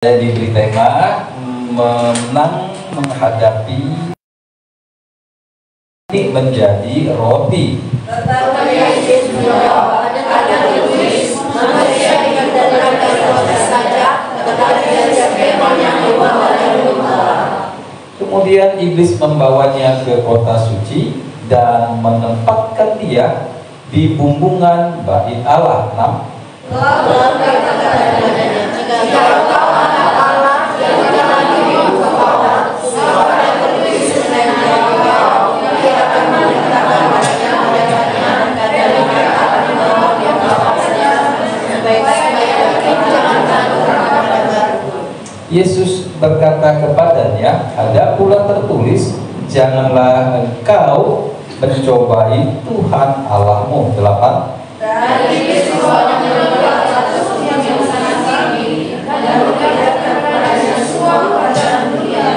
Saya diberi tema menang menghadapi ini menjadi roti. Tetapi Yesus menjawab, ada tertulis, manusia hidup dari roti saja, tetapi dari firman yang keluar dari mulut Allah. Kemudian iblis membawanya ke kota suci dan menempatkan dia di bumbungan bait Allah. 6. Lalu berkata kepadanya, jika kau anak Allah, janganlah dirimu ke bawah, sebab ada tertulis mengenai kau, dia akan memerintahkan rakyat-rakyatnya, dan mereka akan membawa dia ke bawahnya, sebaik-baik daging janganlah makan baru. Yesus berkata kepadanya, ada pula tertulis, janganlah engkau mencobai Tuhan Allahmu. 8. Dan iblis membawanya membuat satu yang sangat tinggi, dan berkata kepadanya semua kerajaan dunia.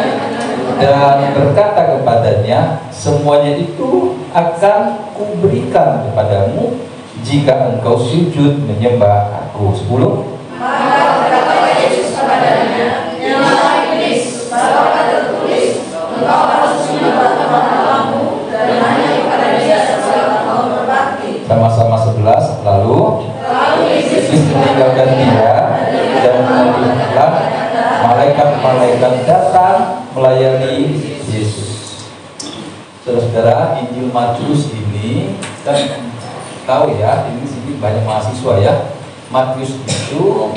Dan berkata kepadanya, semuanya itu akan kuberikan kepadamu jika engkau sujud menyembah aku. 10. Maka berkata Yesus kepadanya, nyalalah iblis, sebab ada tertulis, engkau harus menyembah Tuhan Allahmu, dan hanya kepada Dia saja engkau berbakti. Sama-sama 11. Lalu Iblis meninggalkan dia dan melihatlah malaikat-malaikat datang melayani Yesus. Saudara-saudara, Injil Matius ini kan tahu ya, ini sedikit banyak mahasiswa ya. Matius itu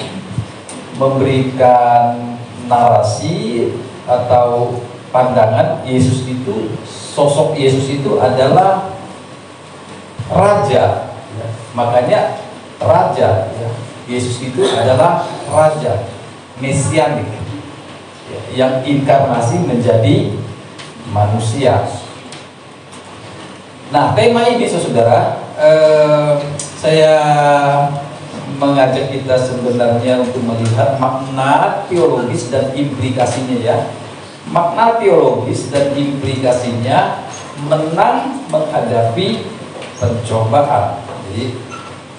memberikan narasi atau pandangan Yesus itu, sosok Yesus itu adalah raja ya. Makanya raja ya. Yesus itu adalah raja mesianik ya, yang inkarnasi menjadi manusia. Nah, tema ini saudara, saya mengajak kita sebenarnya untuk melihat makna teologis dan implikasinya ya. Makna teologis dan implikasinya menang menghadapi pencobaan. Jadi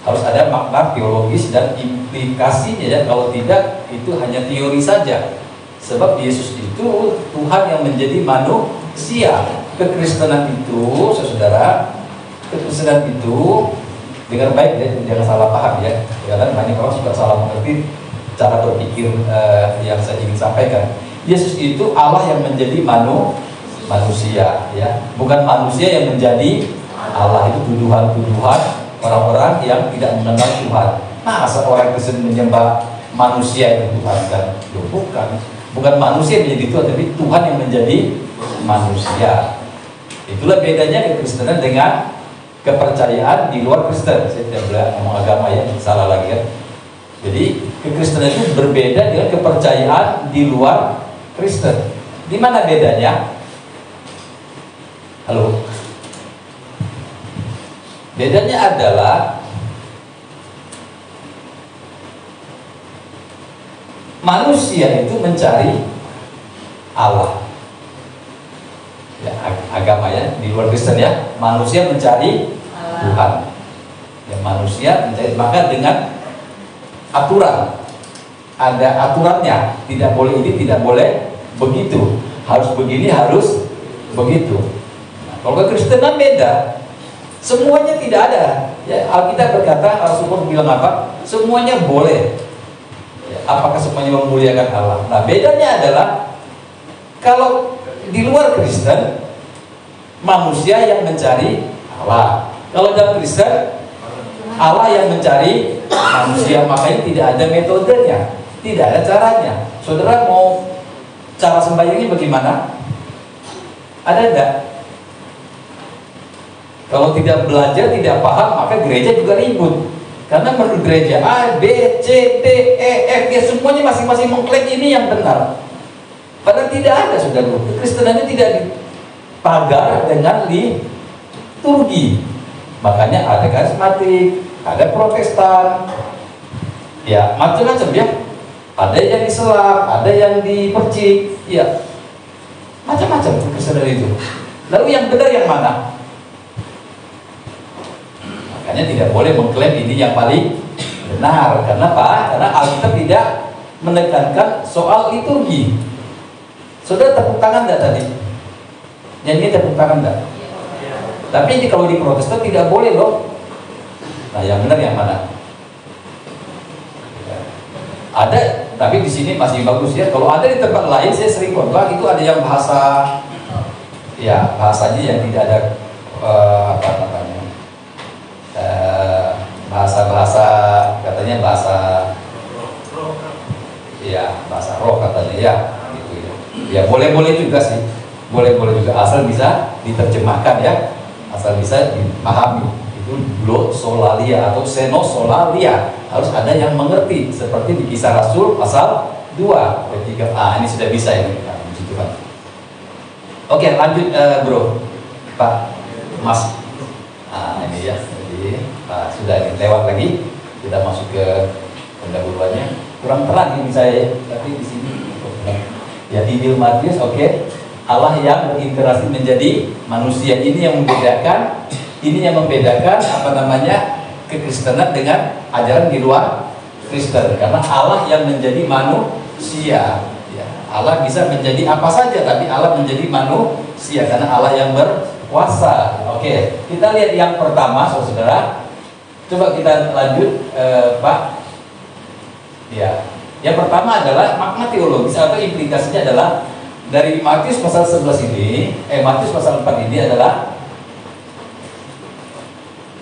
harus ada makna teologis dan implikasinya ya. Kalau tidak, itu hanya teori saja. Sebab Yesus itu Tuhan yang menjadi manusia. Kekristenan itu, saudara, kekristenan itu dengar baik ya, jangan salah paham ya. Karena banyak orang suka salah mengerti cara berpikir yang saya ingin sampaikan. Yesus itu Allah yang menjadi manusia ya, bukan manusia yang menjadi Allah. Itu tuduhan-tuduhan orang-orang yang tidak mengenal Tuhan. Masa orang Kristen menyembah manusia yang Tuhan kan? Bukan manusia yang menjadi Tuhan, tapi Tuhan yang menjadi manusia. Itulah bedanya kekristenan dengan kepercayaan di luar Kristen. Saya tidak boleh ngomong agama ya, salah lagi kan. Jadi kekristenan itu berbeda dengan kepercayaan di luar Kristen. Di mana bedanya? Halo. Bedanya adalah manusia itu mencari Allah. Ya, agama ya, di luar Kristen ya, manusia mencari Tuhan. Ya, manusia mencari, maka dengan aturan, ada aturannya, tidak boleh ini, tidak boleh begitu, harus begini, harus begitu. Nah, kalau kekristenan beda, semuanya tidak ada. Ya, Alkitab berkata, Rasulullah bilang apa? Semuanya boleh. Ya, apakah semuanya memuliakan Allah? Nah, bedanya adalah kalau di luar Kristen, manusia yang mencari Allah. Kalau dalam Kristen, Allah yang mencari manusia. Makanya tidak ada metodenya, tidak ada caranya. Saudara mau cara sembahyangnya bagaimana? Ada enggak? Kalau tidak belajar, tidak paham, maka gereja juga ribut. Karena menurut gereja A, B, C, D, E, F, ya semuanya masing-masing mengklaim ini yang benar. Padahal tidak ada, saudara. Kekristenannya tidak dipagar dengan liturgi. Makanya ada karismatik, ada Protestan, ya macam-macam ya. Ada yang Islam, ada yang dipercik, ya macam-macam kekristenan itu. Lalu yang benar yang mana? Makanya tidak boleh mengklaim ini yang paling benar. Karena apa? Karena Alkitab tidak menekankan soal liturgi. Saudara tepuk tangan enggak tadi? Nyanyi tepuk tangan enggak? Tapi ini kalau di Protestan tidak boleh loh. Nah, yang benar yang mana? Ada, tapi di sini masih bagus ya. Kalau ada di tempat lain, saya sering khotbah itu ada yang bahasa, ya bahasanya yang tidak ada apa namanya, bahasa katanya bahasa, ya bahasa roh katanya ya, gitu ya. Ya boleh juga sih, boleh juga asal bisa diterjemahkan ya. Asal bisa dipahami. Itu glossolalia atau xenosolalia, harus ada yang mengerti, seperti di Kisah Rasul pasal 2 ayat 3. Ini sudah bisa ini. Oke, lanjut bro, Pak, Mas. Ini ya. Jadi sudah ini lewat lagi. Kita masuk ke pendahuluannya. Kurang terang ini saya, tapi di sini ya Injil Matius. Oke. Allah yang berinteraksi menjadi manusia, ini yang membedakan apa namanya kekristenan dengan ajaran di luar Kristen, karena Allah yang menjadi manusia ya. Allah bisa menjadi apa saja, tapi Allah menjadi manusia karena Allah yang berkuasa. Oke, kita lihat yang pertama saudara, coba kita lanjut Pak ya. Yang pertama adalah makna teologis atau implikasinya adalah dari Matius pasal 11 ini, Matius pasal 4 ini adalah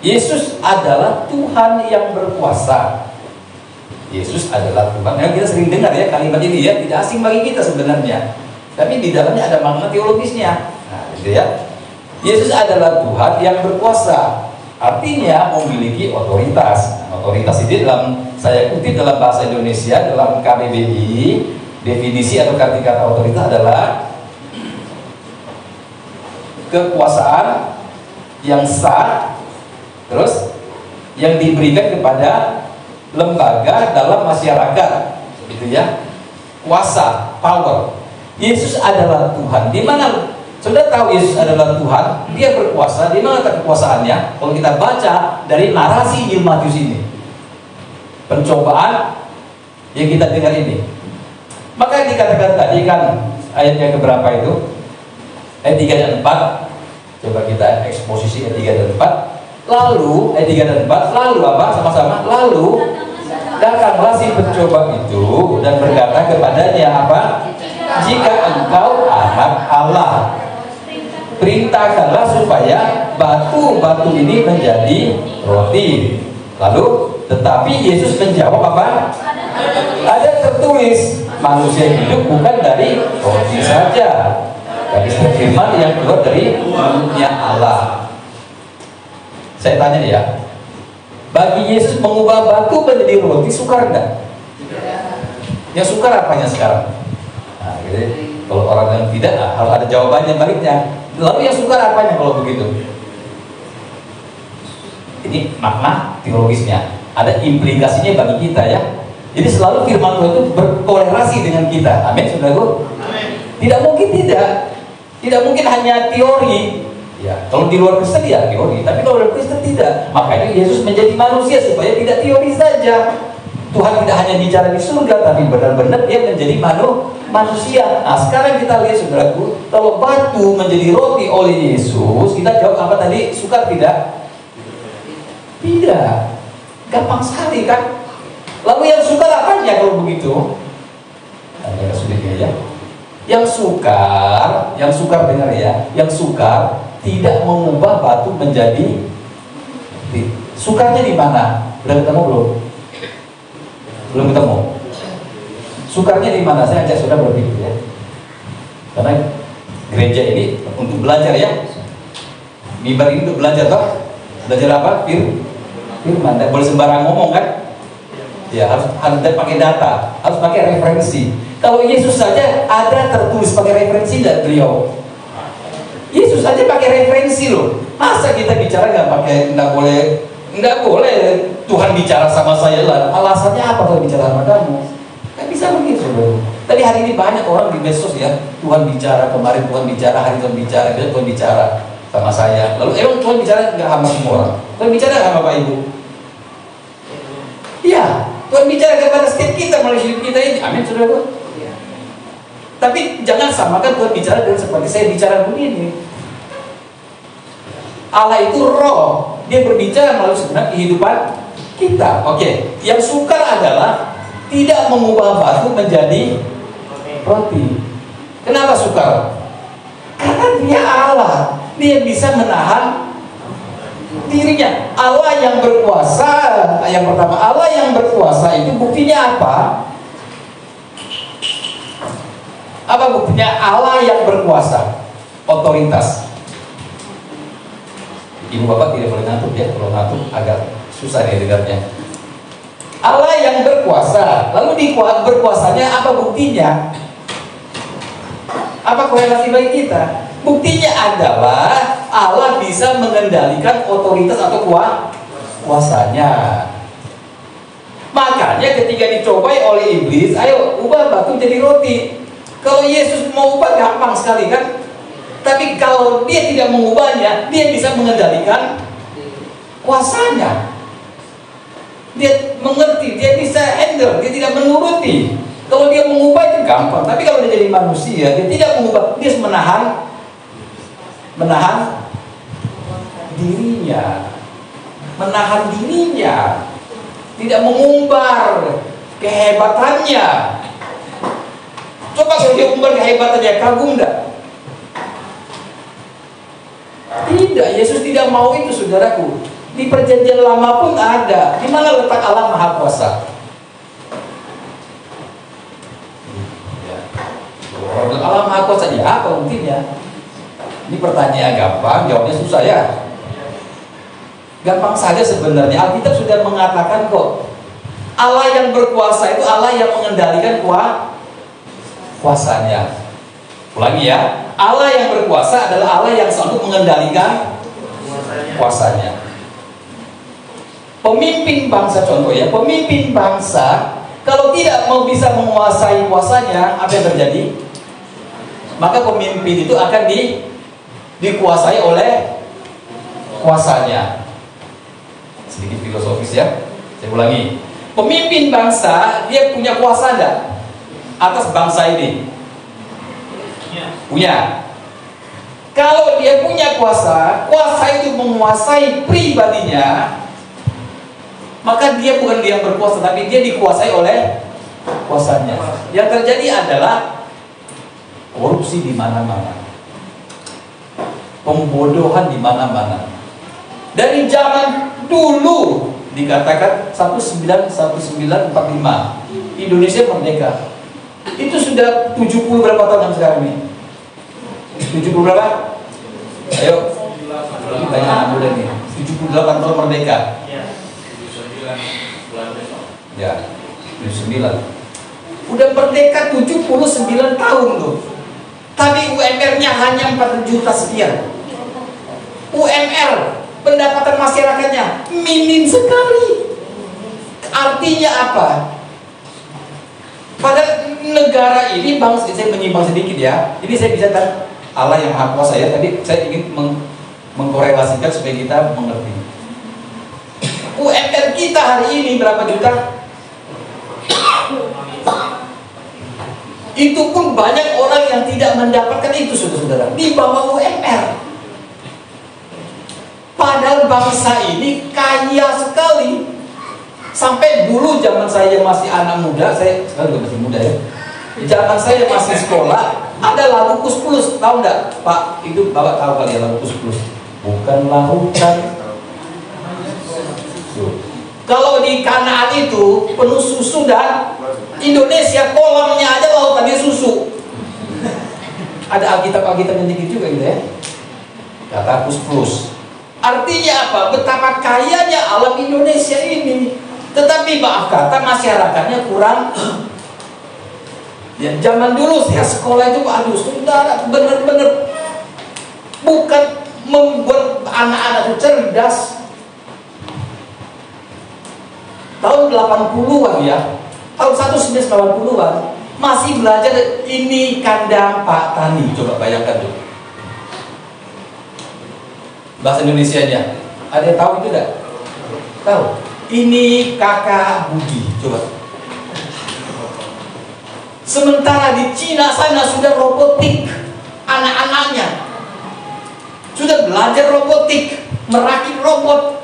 Yesus adalah Tuhan yang berkuasa. Yesus adalah Tuhan. Yang kita sering dengar ya kalimat ini ya, tidak asing bagi kita sebenarnya. Tapi di dalamnya ada makna teologisnya. Nah, gitu ya. Yesus adalah Tuhan yang berkuasa. Artinya memiliki otoritas. Otoritas ini saya kutip dalam bahasa Indonesia dalam KBBI. Definisi atau arti kata otoritas adalah kekuasaan yang sah, terus yang diberikan kepada lembaga dalam masyarakat, gitu ya. Kuasa, power. Yesus adalah Tuhan. Di mana sudah tahu Yesus adalah Tuhan? Dia berkuasa. Di mana kekuasaannya? Kalau kita baca dari narasi Injil Matius ini, pencobaan yang kita dengar ini. Maka dikatakan tadi kan ayatnya keberapa itu? Ayat 3 dan 4. Coba kita eksposisi ayat 3 dan 4. Lalu ayat 3 dan 4, lalu apa? Sama-sama. Lalu datanglah si pencoba itu dan berkata kepadanya apa? Jika engkau anak Allah, perintahkanlah supaya batu-batu ini menjadi roti. Lalu tetapi Yesus menjawab apa? Ada tertulis, manusia hidup bukan dari roti saja, dari firman yang keluar dari mulutnya Allah. Saya tanya ya, bagi Yesus mengubah batu menjadi roti sukar enggak? Yang sukar apanya sekarang? Nah, gitu. Kalau orang yang tidak, harus ada jawabannya baliknya. Lalu yang sukar apanya kalau begitu? Ini makna teologisnya, ada implikasinya bagi kita ya. Jadi selalu firman Tuhan itu berkorelasi dengan kita. Amin, saudaraku. Tidak mungkin tidak mungkin hanya teori. Ya, kalau di luar Kristen ya teori, tapi kalau di Kristen tidak. Makanya Yesus menjadi manusia supaya tidak teori saja. Tuhan tidak hanya bicara di surga, tapi benar-benar dia menjadi manusia. Nah, sekarang kita lihat saudaraku, kalau batu menjadi roti oleh Yesus, kita jawab apa tadi? Sukar tidak? Tidak. Gampang sekali kan? Lalu yang sukar apanya kalau begitu? Nah, sudah ya. Yang sukar dengar ya. Yang sukar tidak mengubah batu menjadi roti. Sukarnya di mana? Udah ketemu belum? Belum ketemu. Sukarnya di mana? Saya ajak saudara berpikir ya. Karena gereja ini untuk belajar ya. Mimbar ini untuk belajar toh. Belajar apa? Firman. Tidak boleh sembarang ngomong kan? Ya, harus pakai data, harus pakai referensi. Kalau Yesus saja ada tertulis pakai referensi dan beliau. Yesus saja pakai referensi loh. Masa kita bicara nggak boleh Tuhan bicara sama saya lah. Alasannya apa kalau bicara sama kamu? Nggak bisa begitu loh. Tadi hari ini banyak orang di medsos ya. Tuhan bicara, kemarin Tuhan bicara, hari Tuhan bicara, besok Tuhan bicara sama saya. Lalu emang Tuhan bicara nggak sama semua orang? Tuhan bicara nggak sama Bapak Ibu? Iya. Tuhan bicara kepada setiap kita melalui hidup kita ini. Amin, saudara. Tapi jangan samakan Tuhan bicara dengan seperti saya bicara begini. Allah itu roh, dia berbicara melalui sebenarnya kehidupan kita. Oke, yang sukar adalah tidak mengubah batu menjadi roti. Kenapa sukar? Karena dia Allah, dia bisa menahan dirinya. Allah yang berkuasa. Yang pertama, Allah yang berkuasa itu buktinya apa? Apa buktinya Allah yang berkuasa? Otoritas. Ibu bapak tidak boleh ngantuk ya, kalau ngantuk agak susah nih dengarnya. Allah yang berkuasa, lalu di berkuasanya apa buktinya? Apa korelasi bagi kita? Buktinya adalah Allah bisa mengendalikan otoritas atau kuasanya. Makanya ketika dicobai oleh iblis, ayo ubah batu jadi roti. Kalau Yesus mau ubah gampang sekali kan? Tapi kalau dia tidak mengubahnya, dia bisa mengendalikan kuasanya. Dia mengerti, dia bisa handle, dia tidak menuruti. Kalau dia mengubah itu gampang, tapi kalau dia jadi manusia, dia tidak mengubah, dia menahan dirinya, tidak mengumbar kehebatannya. Coba kalau dia umbar kehebatannya, kagum enggak? Tidak, Yesus tidak mau itu, saudaraku. Di perjanjian lama pun ada. Di mana letak Allah Maha Kuasa? Allah Maha Kuasa ya apa buktinya? Ini pertanyaan gampang, jawabnya susah ya. Gampang saja sebenarnya. Alkitab sudah mengatakan kok, Allah yang berkuasa itu Allah yang mengendalikan kuasanya. Ulangi ya, Allah yang berkuasa adalah Allah yang sanggup mengendalikan kuasanya. Pemimpin bangsa, contoh ya, pemimpin bangsa kalau tidak mau bisa menguasai kuasanya, apa yang terjadi? Maka pemimpin itu akan dikuasai oleh kuasanya. Sedikit filosofis ya, saya ulangi. Pemimpin bangsa, dia punya kuasa enggak atas bangsa ini? Punya. Kalau dia punya kuasa itu menguasai pribadinya, maka dia bukan dia yang berkuasa, tapi dia dikuasai oleh kuasanya. Yang terjadi adalah korupsi di mana-mana, pembodohan di mana-mana. Dari zaman dulu dikatakan 1945 Indonesia merdeka. Itu sudah 70 berapa tahun sekarang ini? 70 berapa? Ayo, ini banyak anak muda nih. 78 tahun merdeka. Ya, 79. Udah merdeka 79 tahun tuh. Tapi UMR-nya hanya 4 juta sekian. UMR, pendapatan masyarakatnya minim sekali. Artinya apa? Pada negara ini, bangsa, saya menyimpang sedikit ya. Ini saya bisa Allah yang Maha Kuasa ya. Tadi saya ingin mengkorelasikan supaya kita mengerti. UMR kita hari ini berapa juta? Itu pun banyak orang yang tidak mendapatkan itu, saudara-saudara, di bawah UMR. Padahal bangsa ini kaya sekali. Sampai dulu zaman saya masih anak muda, saya sekarang juga masih muda ya. Zaman saya masih sekolah, ada lagu Kus Plus, tahu nggak Pak? Itu Bapak tahu kali ya lagu Kus Plus? Bukan lautan. Kalau di Kanaan itu penuh susu dan Indonesia kolamnya aja lautannya susu. Ada Alkitab yang dikit juga gitu ya. Kata Kus Plus. Artinya apa? Betapa kayanya alam Indonesia ini. Tetapi maaf kata masyarakatnya kurang. Ya, zaman dulu saya sekolah itu, aduh saudara, bener-bener bukan membuat anak-anak itu cerdas. Tahun 80-an ya, tahun 1980-an masih belajar ini kandang Pak Tani. Coba bayangkan tuh bahasa Indonesianya. Ada yang tahu itu enggak? Tahu? Ini kakak Budi, coba. Sementara di Cina sana sudah robotik, anak-anaknya sudah belajar robotik, merakit robot,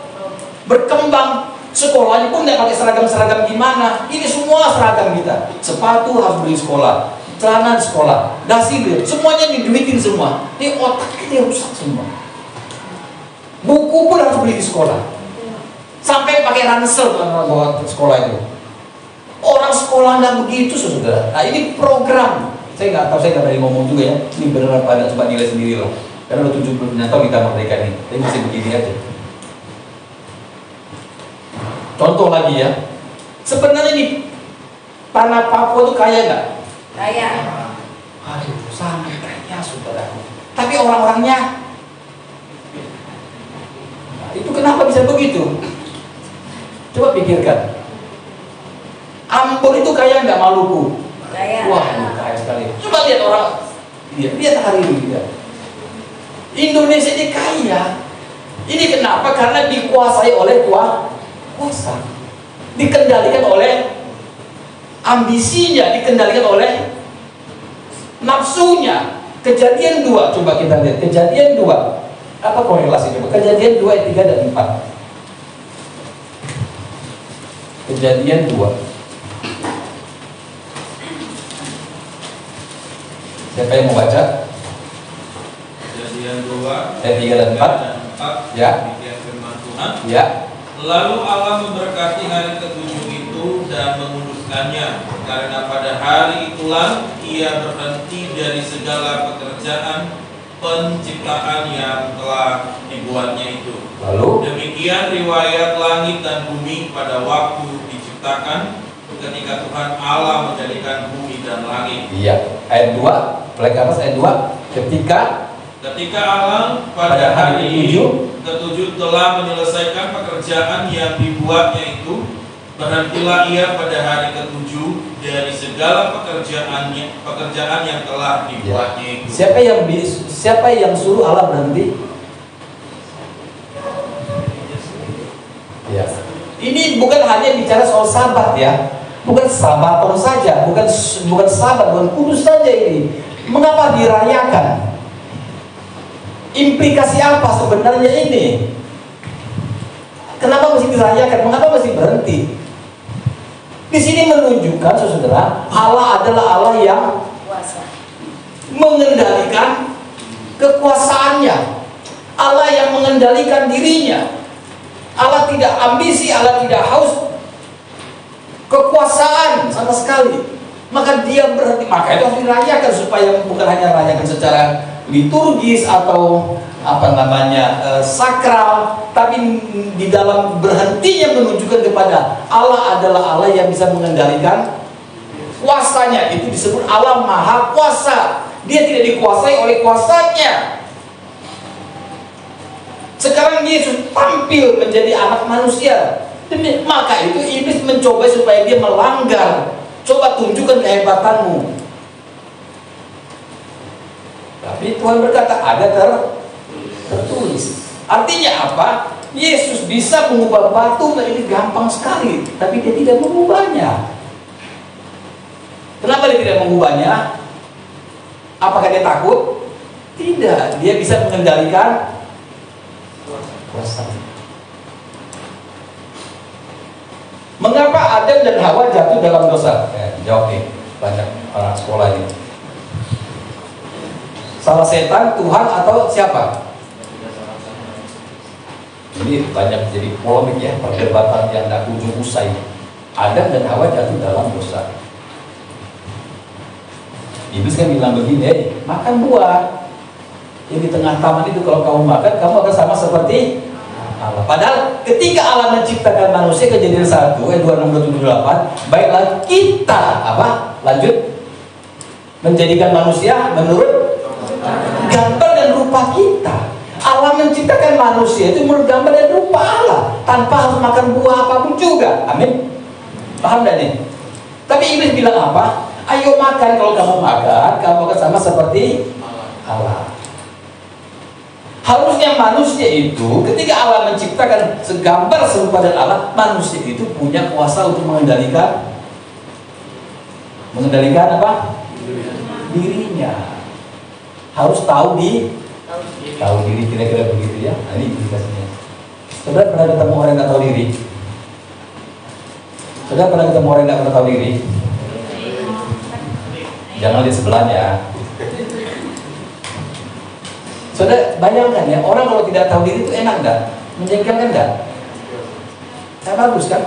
berkembang. Sekolahnya pun tidak pakai seragam-seragam gimana. Ini semua seragam kita. Sepatu harus beli sekolah, celana di sekolah, dasi beli, semuanya diduitin semua. Ini otak kita rusak semua. Buku pun harus beli di sekolah. Sampai pakai ransel bawa ke sekolah itu. Orang sekolah nggak begitu, saudara. Nah ini program. Saya nggak tahu, saya nggak berani ngomong juga ya. Ini beneran pada coba nilai sendiri lah. Karena udah 70 tahun kita merdeka ini. Tapi masih begini aja. Contoh lagi ya, sebenarnya di tanah Papua itu kaya nggak? Kaya. Aduh, sangat kaya saudara. Tapi orang-orangnya, nah, itu kenapa bisa begitu? Coba pikirkan. Ambon itu kaya nggak, Maluku? Kaya. Wah, kaya sekali. Coba lihat orang, lihat hari ini dia. Indonesia ini kaya. Ini kenapa? Karena dikuasai oleh kuasa, dikendalikan oleh ambisinya, dikendalikan oleh nafsunya. Kejadian 2, coba kita lihat Kejadian 2. Apa korelasi coba? Kejadian 2 ayat 3 dan 4. Kejadian 2. Siapa yang mau baca? Kejadian 2 ayat 3 dan 4. Ya. Demikian firman Tuhan. Ya. Lalu Allah memberkati hari ketujuh itu dan menguduskannya, karena pada hari itulah ia berhenti dari segala pekerjaan penciptaan yang telah dibuatnya itu. Lalu Demikian riwayat langit dan bumi pada waktu diciptakan, ketika Tuhan Allah menjadikan bumi dan langit. iya, ayat 2, flag atas ayat 2. Ketika Allah pada hari ketujuh telah menyelesaikan pekerjaan yang dibuatnya itu, berhentilah ia pada hari ketujuh dari segala pekerjaan yang telah dibuatnya itu. Siapa yang suruh Allah berhenti? Ya. Ini bukan hanya bicara soal sabat ya, bukan sabaton saja, bukan sabat, bukan kudus saja ini. Mengapa dirayakan? Implikasi apa sebenarnya ini? Kenapa mesti dirayakan? Mengapa mesti berhenti? Di sini menunjukkan, saudara, Allah adalah Allah yang Kuasa. mengendalikan kekuasaannya. Allah yang mengendalikan dirinya. Allah tidak ambisi, Allah tidak haus kekuasaan sama sekali. Maka dia berhenti. Maka itu harus dirayakan, supaya bukan hanya rayakan secara liturgis atau sakral, tapi di dalam berhentinya menunjukkan kepada Allah adalah Allah yang bisa mengendalikan kuasanya. Itu disebut Allah Maha Kuasa. Dia tidak dikuasai oleh kuasanya. Sekarang Yesus tampil menjadi anak manusia. Maka itu iblis mencoba supaya dia melanggar. Coba tunjukkan kehebatanmu. Tapi Tuhan berkata, ada tertulis. Artinya apa? Yesus bisa mengubah batu menjadi gampang sekali, tapi dia tidak mengubahnya. Kenapa dia tidak mengubahnya? Apakah dia takut? Tidak, dia bisa mengendalikan kuasa. Mengapa Adam dan Hawa jatuh dalam dosa? Jawab nih, banyak orang sekolah ini. Salah setan, Tuhan, atau siapa? Ini banyak jadi polemik ya, perdebatan yang tidak ujung usai. Adam dan Hawa jatuh dalam dosa. Iblis kan bilang begini, makan buah yang di tengah taman itu, kalau kamu makan, kamu akan sama seperti Allah. Padahal ketika Allah menciptakan manusia, Kejadian 1 ayat 26-28, baiklah kita lanjut menjadikan manusia menurut gambar dan rupa kita. Allah menciptakan manusia itu menurut gambar dan rupa Allah, tanpa harus makan buah apapun juga. Amin. Paham gak nih? Tapi iblis bilang apa? Ayo makan, kalau kamu makan, kamu akan sama seperti Allah. Harusnya manusia itu ketika Allah menciptakan segambar serupa dengan Allah, manusia itu punya kuasa untuk mengendalikan apa? Dirinya. Harus tahu diri, kira-kira begitu ya. Nah, ini indikasinya. Saudara pernah ketemu orang yang nggak tahu diri? Saudara pernah ketemu orang yang nggak pernah tahu diri? Jangan lihat sebelahnya. Saudara bayangkan ya, orang kalau tidak tahu diri itu enak enggak? Menjengkelkan enggak? Tidak bagus kan?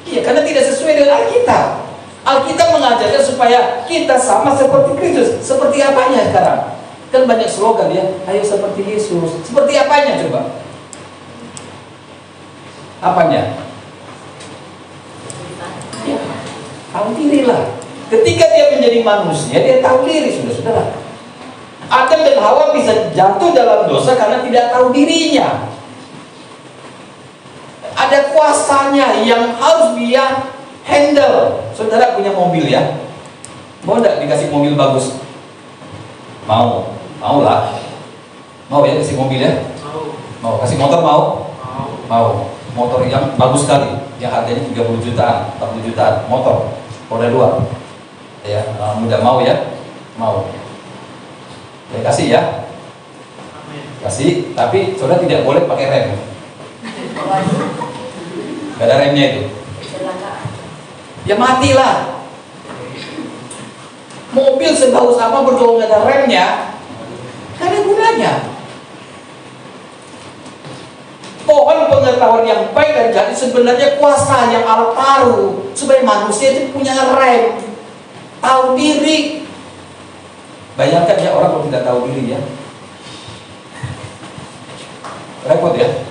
Iya, karena tidak sesuai dengan Alkitab. Alkitab mengajarkan supaya kita sama seperti Kristus. Seperti apanya sekarang? Kan banyak slogan ya, ayo seperti Yesus. Seperti apanya coba? Apanya? Ya, tahu diri lah. Ketika dia menjadi manusia, dia tahu diri, saudara-saudara. Adam dan Hawa bisa jatuh dalam dosa karena tidak tahu dirinya. Ada kuasanya yang harus dia handle. Saudara punya mobil ya, mau enggak dikasih mobil bagus? Mau lah. Mau ya kasih mobil ya? Mau. Kasih motor mau? Mau. Motor yang bagus sekali, yang harganya 30 jutaan, 40 jutaan, motor roda 2. Ya, mudah mau ya? Mau. Ya kasih ya, kasih, tapi saudara tidak boleh pakai rem. Gak ada remnya itu. Ya matilah. Mobil sebagus apa berjuang gak ada remnya, gak ada gunanya. Pohon pengetahuan yang baik dan jadi sebenarnya kuasa yang Allah taruh supaya manusia itu punya rem, tahu diri. Bayangkan ya orang kalau tidak tahu diri ya, repot ya.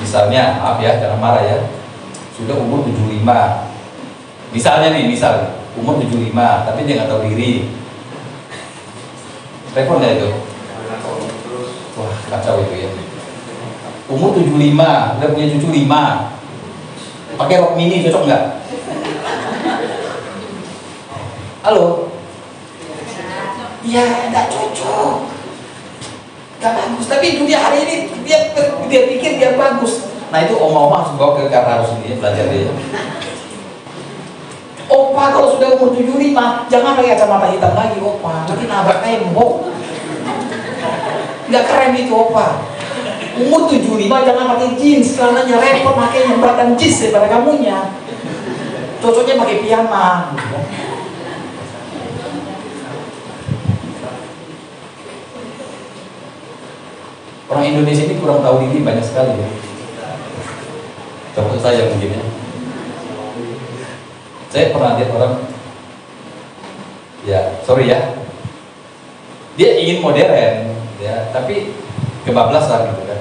Misalnya, maaf ya, jangan marah ya, sudah umur 75. Misalnya nih, umur 75, tapi dia nggak tahu diri. Repot nggak itu? Wah, kacau itu ya. Umur 75, udah punya cucu 5. Pakai rok mini cocok nggak? Halo? Ya, nggak cocok, nggak bagus. Tapi dunia hari ini dia pikir dia bagus. Nah itu oma-oma harus bawa ke harus ini belajar dia. Opa kalau sudah umur 75 jangan pakai kacamata hitam lagi opa, nanti nabrak tembok. Nggak keren itu opa. Umur 75 jangan pakai jeans, celananya repot makanya beratkan jeans daripada kamunya. Cocoknya pakai piyama. Orang Indonesia ini kurang tahu diri banyak sekali ya. Termasuk saya mungkin ya. Saya pernah lihat orang, ya sorry ya, dia ingin modern ya, tapi kebablasan gitu kan.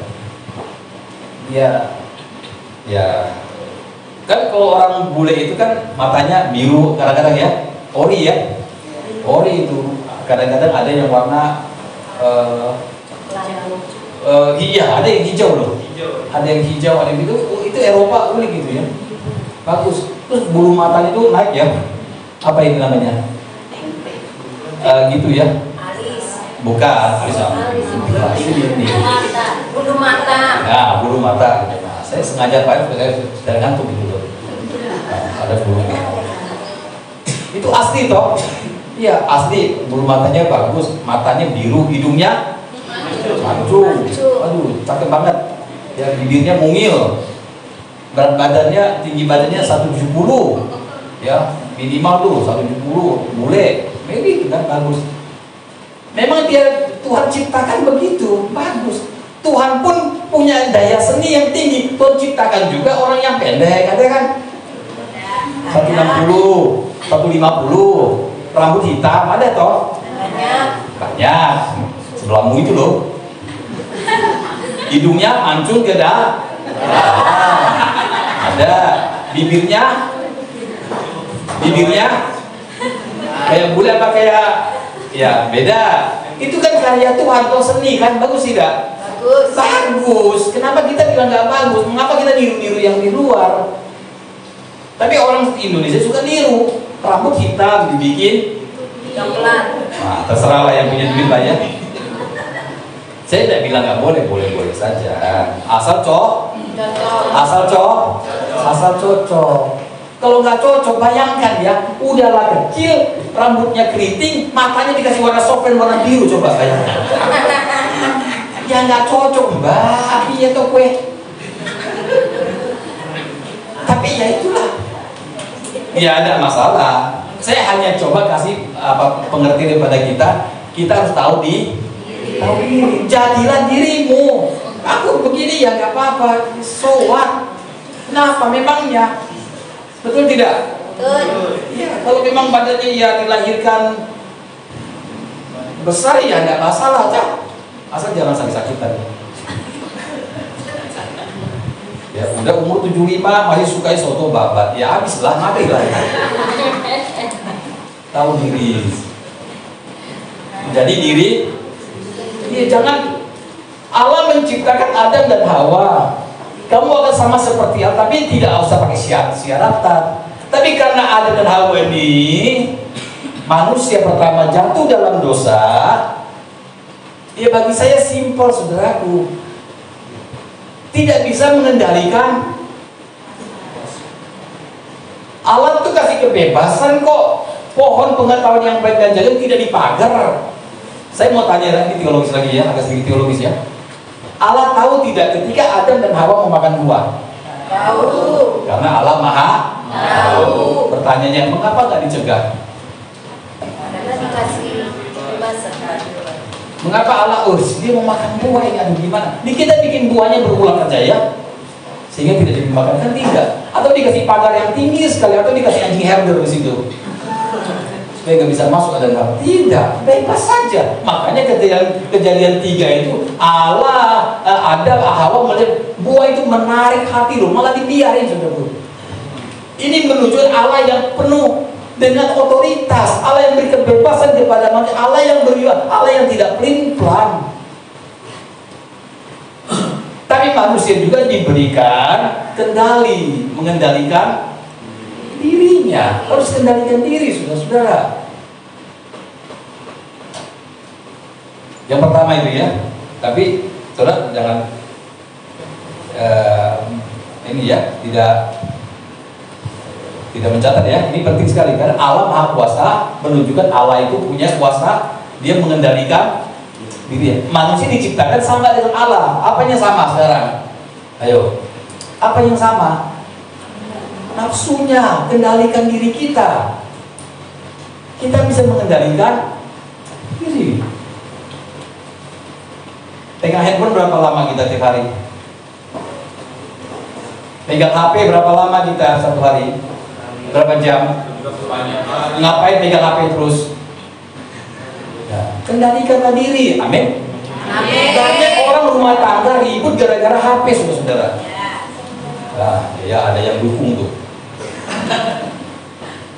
Ya kan kalau orang bule itu kan matanya biru kadang-kadang ya, ori ya, ori itu kadang-kadang ada yang warna iya, ada yang hijau loh. Ada yang hijau, ada yang gitu. Itu Eropa unik gitu ya. Bagus. Terus bulu matanya itu naik ya. Apa ini namanya? Gitu ya. Alis. Bukan, alis apa? Ini. Bulu mata. Nah, bulu mata gitu. Nah, saya sengaja pakai supaya saya ngantuk gitu loh. Nah, ada bulunya. Itu asli toh. Iya, asli. Bulu matanya bagus, matanya biru, hidungnya mancung. Aduh, cakep banget. Ya, bibirnya mungil. Berat badannya, tinggi badannya 170. Ya, minimal tuh 170. Bule. Maybe kan bagus. Memang dia Tuhan ciptakan begitu, bagus. Tuhan pun punya daya seni yang tinggi. Tuhan ciptakan juga orang yang pendek, ada kan? 160, 150. Rambut hitam, ada toh? Banyak. Sebelahmu itu loh. Hidungnya mancung ke ada. Ada. Bibirnya kayak bule apa kayak ya beda. Itu kan karya Tuhan, Tuhan seni kan, bagus tidak? Bagus. Kenapa kita bilang nggak bagus? Mengapa kita niru-niru yang di luar? Tapi orang Indonesia suka niru. Rambut hitam dibikin Yang pelan. Nah, terserah lah yang punya duit lah ya. Saya tidak bilang nggak boleh, boleh saja. Asal cocok. Kalau nggak cocok, bayangkan ya, udahlah kecil, rambutnya keriting, matanya dikasih warna software warna biru, coba bayangkan. Ya nggak cocok, mbak. Iya toh kue. Tapi ya itulah. Ya ada masalah. Saya hanya coba kasih pengertian kepada kita. Kita harus tahu diri. Jadilah dirimu. Aku begini ya nggak apa-apa. So what? Kenapa memangnya? Betul tidak? Betul. Ya, kalau memang badannya ya dilahirkan besar ya nggak masalah aja. Asal jangan sakit-sakitan. Ya udah umur 75 masih suka soto babat, ya habislah, matilah. Tahu diri. Jadi diri. Ya jangan. Allah menciptakan Adam dan Hawa. Kamu akan sama seperti Allah, tapi tidak usah pakai syarat-syaratan. Tapi karena Adam dan Hawa ini manusia pertama jatuh dalam dosa, ya bagi saya simpel saudaraku, tidak bisa mengendalikan. Allah tuh kasih kebebasan kok. Pohon pengetahuan yang baik dan jalan tidak dipagar. Saya mau tanya lagi teologis lagi ya, agak sedikit teologis ya. Allah tahu tidak ketika Adam dan Hawa memakan buah? Tahu. Karena Allah Maha Tahu. Pertanyaannya, mengapa nggak dicegah? Karena dikasih kebebasan. Mengapa Allah dia mau makan buah yang gimana? Kita bikin buahnya berulang aja ya, sehingga tidak dimakan, kan tidak? Atau dikasih pagar yang tinggi sekali, atau dikasih anjing herder di situ supaya nggak bisa masuk ada hal? Tidak, bebas saja. Makanya kejadian 3 itu Allah ada Hawa melihat buah itu menarik hati loh, malah dibiarin saudara. Ini menunjukkan Allah yang penuh dengan otoritas, Allah yang beri kebebasan kepada manusia, Allah yang beriman, Allah yang tidak pelin-pelan. Tapi manusia juga diberikan kendali, mengendalikan dirinya, harus kendalikan diri, saudara-saudara. Yang pertama itu ya. Tapi saudara jangan ini ya, tidak mencatat ya. Ini penting sekali karena Allah Maha Kuasa menunjukkan Allah itu punya kuasa, dia mengendalikan diri. Manusia diciptakan sama dengan Allah. Apanya sama sekarang? Ayo, apa yang sama? Nafsunya, kendalikan diri kita. Kita bisa mengendalikan diri. Pegang handphone berapa lama kita tiap hari? Pegang HP berapa lama kita satu hari? Berapa jam? Ngapain pegang HP terus? Ya, kendalikanlah diri. Amin. Amin. Banyak orang rumah tangga ribut gara-gara HP, saudara-saudara. Nah, ya ada yang dukung tuh.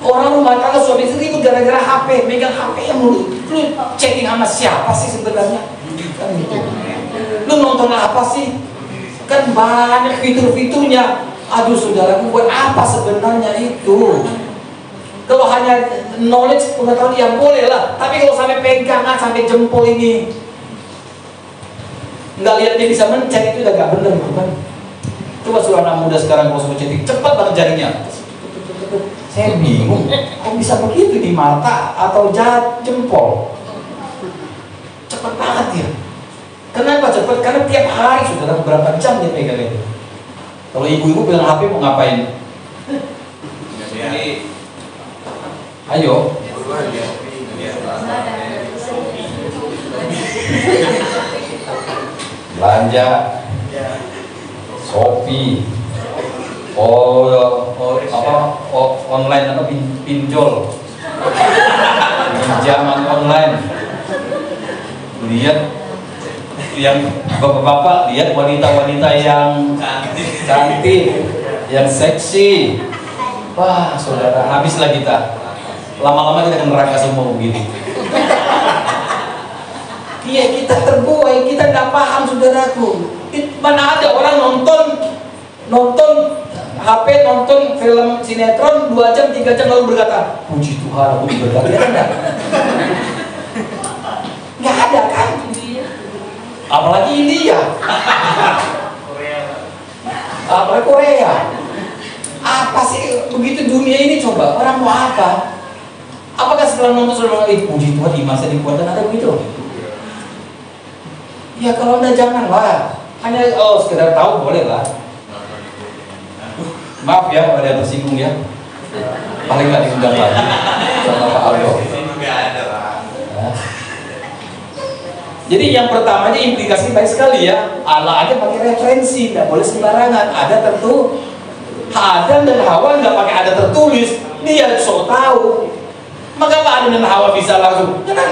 Orang rumah tangga suami istri ribut gara-gara HP, megang HP yang lu chatting sama siapa sih sebenarnya? Kan gitu. Lu nonton apa sih? Kan banyak fitur-fiturnya. Aduh saudaraku, buat apa sebenarnya itu? Kalau hanya knowledge pengetahuan ya boleh lah, tapi kalau sampai pegangan sampai jempol ini nggak lihat dia bisa mencet, itu udah gak bener gitu kan. Coba suruh anak muda sekarang kalau suruh chatting cepat banget jarinya. Saya bingung, kok bisa begitu di mata atau jempol? Cepat banget ya. Kenapa cepat? Karena tiap hari saudara berapa jam dia pegang itu. Kalau ibu-ibu pegang HP mau ngapain? Ayo. Belanja, Shopee, online apa pinjol, pinjaman online. Lihat yang bapak-bapak, lihat wanita-wanita yang cantik, yang seksi. Wah, saudara, habislah kita. Lama-lama kita akan neraka semua begini. Iya, kita terbuai, kita nggak paham saudaraku. Mana ada orang nonton HP nonton film sinetron 2 jam 3 jam lalu berkata, puji Tuhan aku diberkati, ada? Nggak ada kan? Apalagi India, apalagi Korea. Apa sih begitu dunia ini, coba orang mau apa? Apakah setelah nonton sudah bilang, puji Tuhan iman saya dikuatkan, ada begitu? Ya kalau Anda janganlah, hanya sekedar tahu boleh lah. Maaf ya kalau ada yang tersinggung ya, paling nggak diundang lagi sama Pak Aldo. Jadi yang pertama ini implikasi baik sekali ya. Allah aja pakai referensi, tidak boleh sembarangan. Ada tentu Adam dan Hawa nggak pakai ada tertulis, dia so tahu. Maka Pak Adam dan Hawa bisa langsung. Karena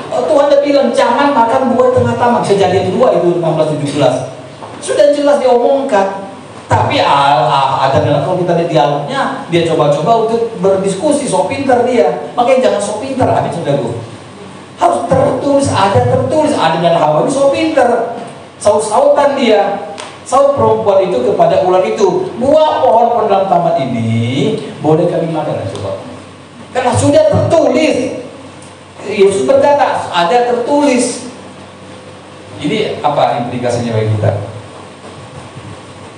Tuhan udah bilang jangan makan buah tengah taman. Kejadian 2 itu 16-17 sudah jelas diomongkan. Tapi Adam dan Hawa, kalau kita lihat dialognya, dia coba-coba untuk berdiskusi, so pintar dia. Makanya jangan so pintar, amin saudaraku. Harus tertulis, Adam dan Hawa ini so pintar. Saut-sautan dia. Saut perempuan itu kepada ular itu, buah pohon pun dalam taman ini boleh kami makan, coba. Karena sudah tertulis. Yesus berkata, ada tertulis. Ini apa implikasinya bagi kita?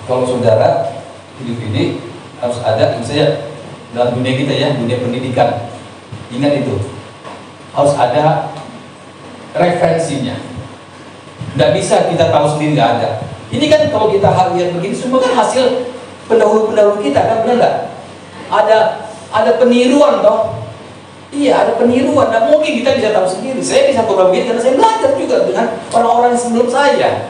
Kalau saudara hidup ini harus ada, misalnya dalam dunia kita ya, dunia pendidikan, ingat itu harus ada referensinya. Tidak bisa kita tahu sendiri, nggak ada. Ini kan kalau kita lihat begini semua kan hasil pendahulu-pendahulu kita kan, benar nggak? Ada peniruan toh. Iya, ada peniruan. Nah, mungkin kita bisa tahu sendiri. Saya bisa berbuat begitu karena saya belajar juga dengan orang-orang yang sebelum saya.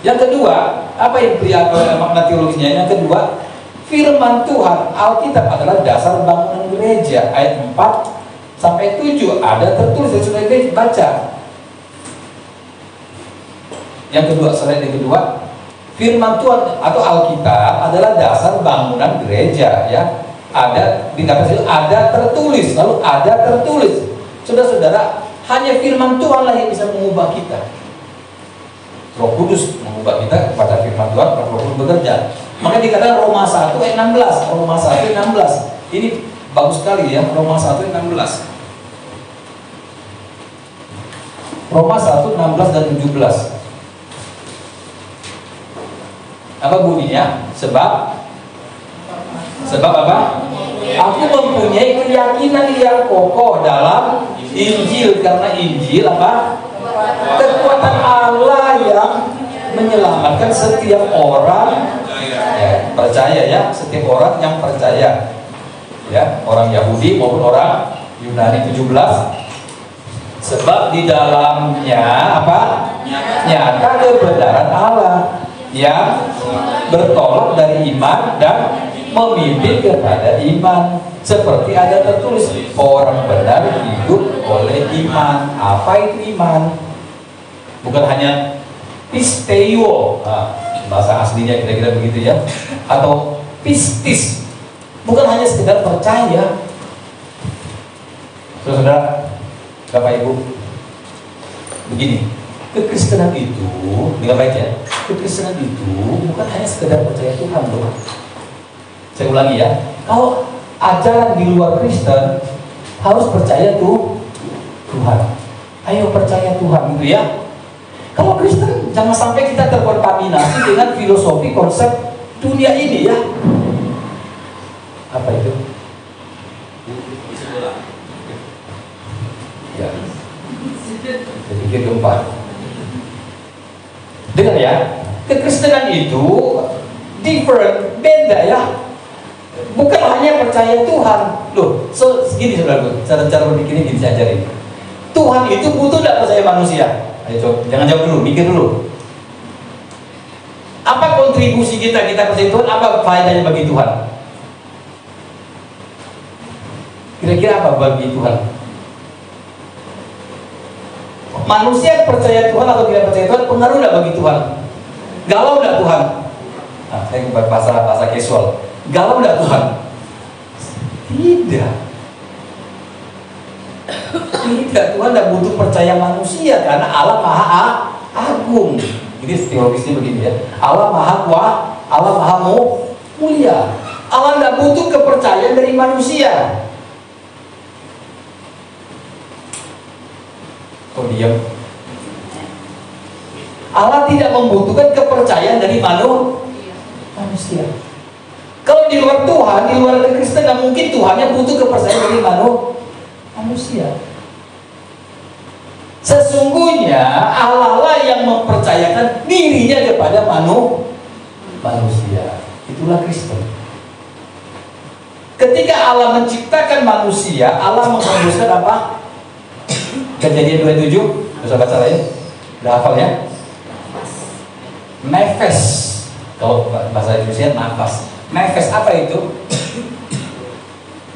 Yang kedua, apa makna teologisnya? Yang kedua, firman Tuhan Alkitab adalah dasar bangunan gereja. Ayat 4 sampai 7 ada tertulis, saya sudah baca. Yang kedua, slide yang kedua, firman Tuhan atau Alkitab adalah dasar bangunan gereja, ya. Ada dikatakan situ ada tertulis, lalu ada tertulis. Saudara-saudara, hanya firman Tuhanlah yang bisa mengubah kita. Roh Kudus mengubah kita kepada firman Tuhan, Roh Kudus bekerja. Maka dikatakan Roma 1 ayat 16, Roma 1 ayat 16. Ini bagus sekali ya, Roma 1 ayat 16. Roma 1 16 dan 17. Apa bunyinya? Sebab apa? Aku mempunyai keyakinan yang kokoh dalam Injil, karena Injil apa? Kekuatan Allah yang menyelamatkan setiap orang ya, percaya ya, setiap orang yang percaya ya, orang Yahudi maupun orang Yunani. 17. Sebab di dalamnya apa? Nyata kebenaran Allah yang bertolak dari iman dan memimpin kepada iman, seperti ada tertulis, orang benar hidup oleh iman. Apa itu iman? Bukan hanya pisteo, bahasa aslinya kira-kira begitu ya, atau pistis, bukan hanya sekedar percaya. Saudara, Bapak Ibu, begini, kekristenan itu, dengan baik ya, kekristenan itu bukan hanya sekedar percaya Tuhan loh. Saya ulangi ya, kalau ajaran di luar Kristen harus percaya Tuhan. Ayo percaya Tuhan gitu ya. Kalau Kristen jangan sampai kita terkontaminasi dengan filosofi konsep dunia ini ya. Apa itu? Ya. Saya pikir keempat. Dengar ya, kekristenan itu different, beda ya. Bukan hanya percaya Tuhan. Loh, segini saudara, cara berpikirnya gini saya ajarin. Tuhan itu butuh tidak percaya manusia? Ayo coba, jangan jawab dulu, mikir dulu. Apa kontribusi kita percaya Tuhan? Apa faedahnya bagi Tuhan? Kira-kira apa bagi Tuhan? Manusia percaya Tuhan atau tidak percaya Tuhan pengaruh tidak bagi Tuhan? Galau tidak Tuhan? Nah, saya buat bahasa casual. Galau tidak Tuhan? Tidak. Tidak, Tuhan tidak butuh percaya manusia karena Allah Maha Agung. Jadi teologisnya begini ya, Allah Maha Allah Maha Mulia. Allah tidak butuh kepercayaan dari manusia. Kok diam? Allah tidak membutuhkan kepercayaan dari manusia. Kalau di luar Tuhan, di luar Kristen, nggak mungkin Tuhannya butuh kepercayaan dari manusia. Sesungguhnya Allah lah yang mempercayakan dirinya kepada manusia. Itulah Kristen. Ketika Allah menciptakan manusia, Allah menghembuskan apa? Kejadian 27, bisa baca lagi? Udah hafal ya? Nefes. Kalau bahasa Indonesia nafas. Nefes apa itu?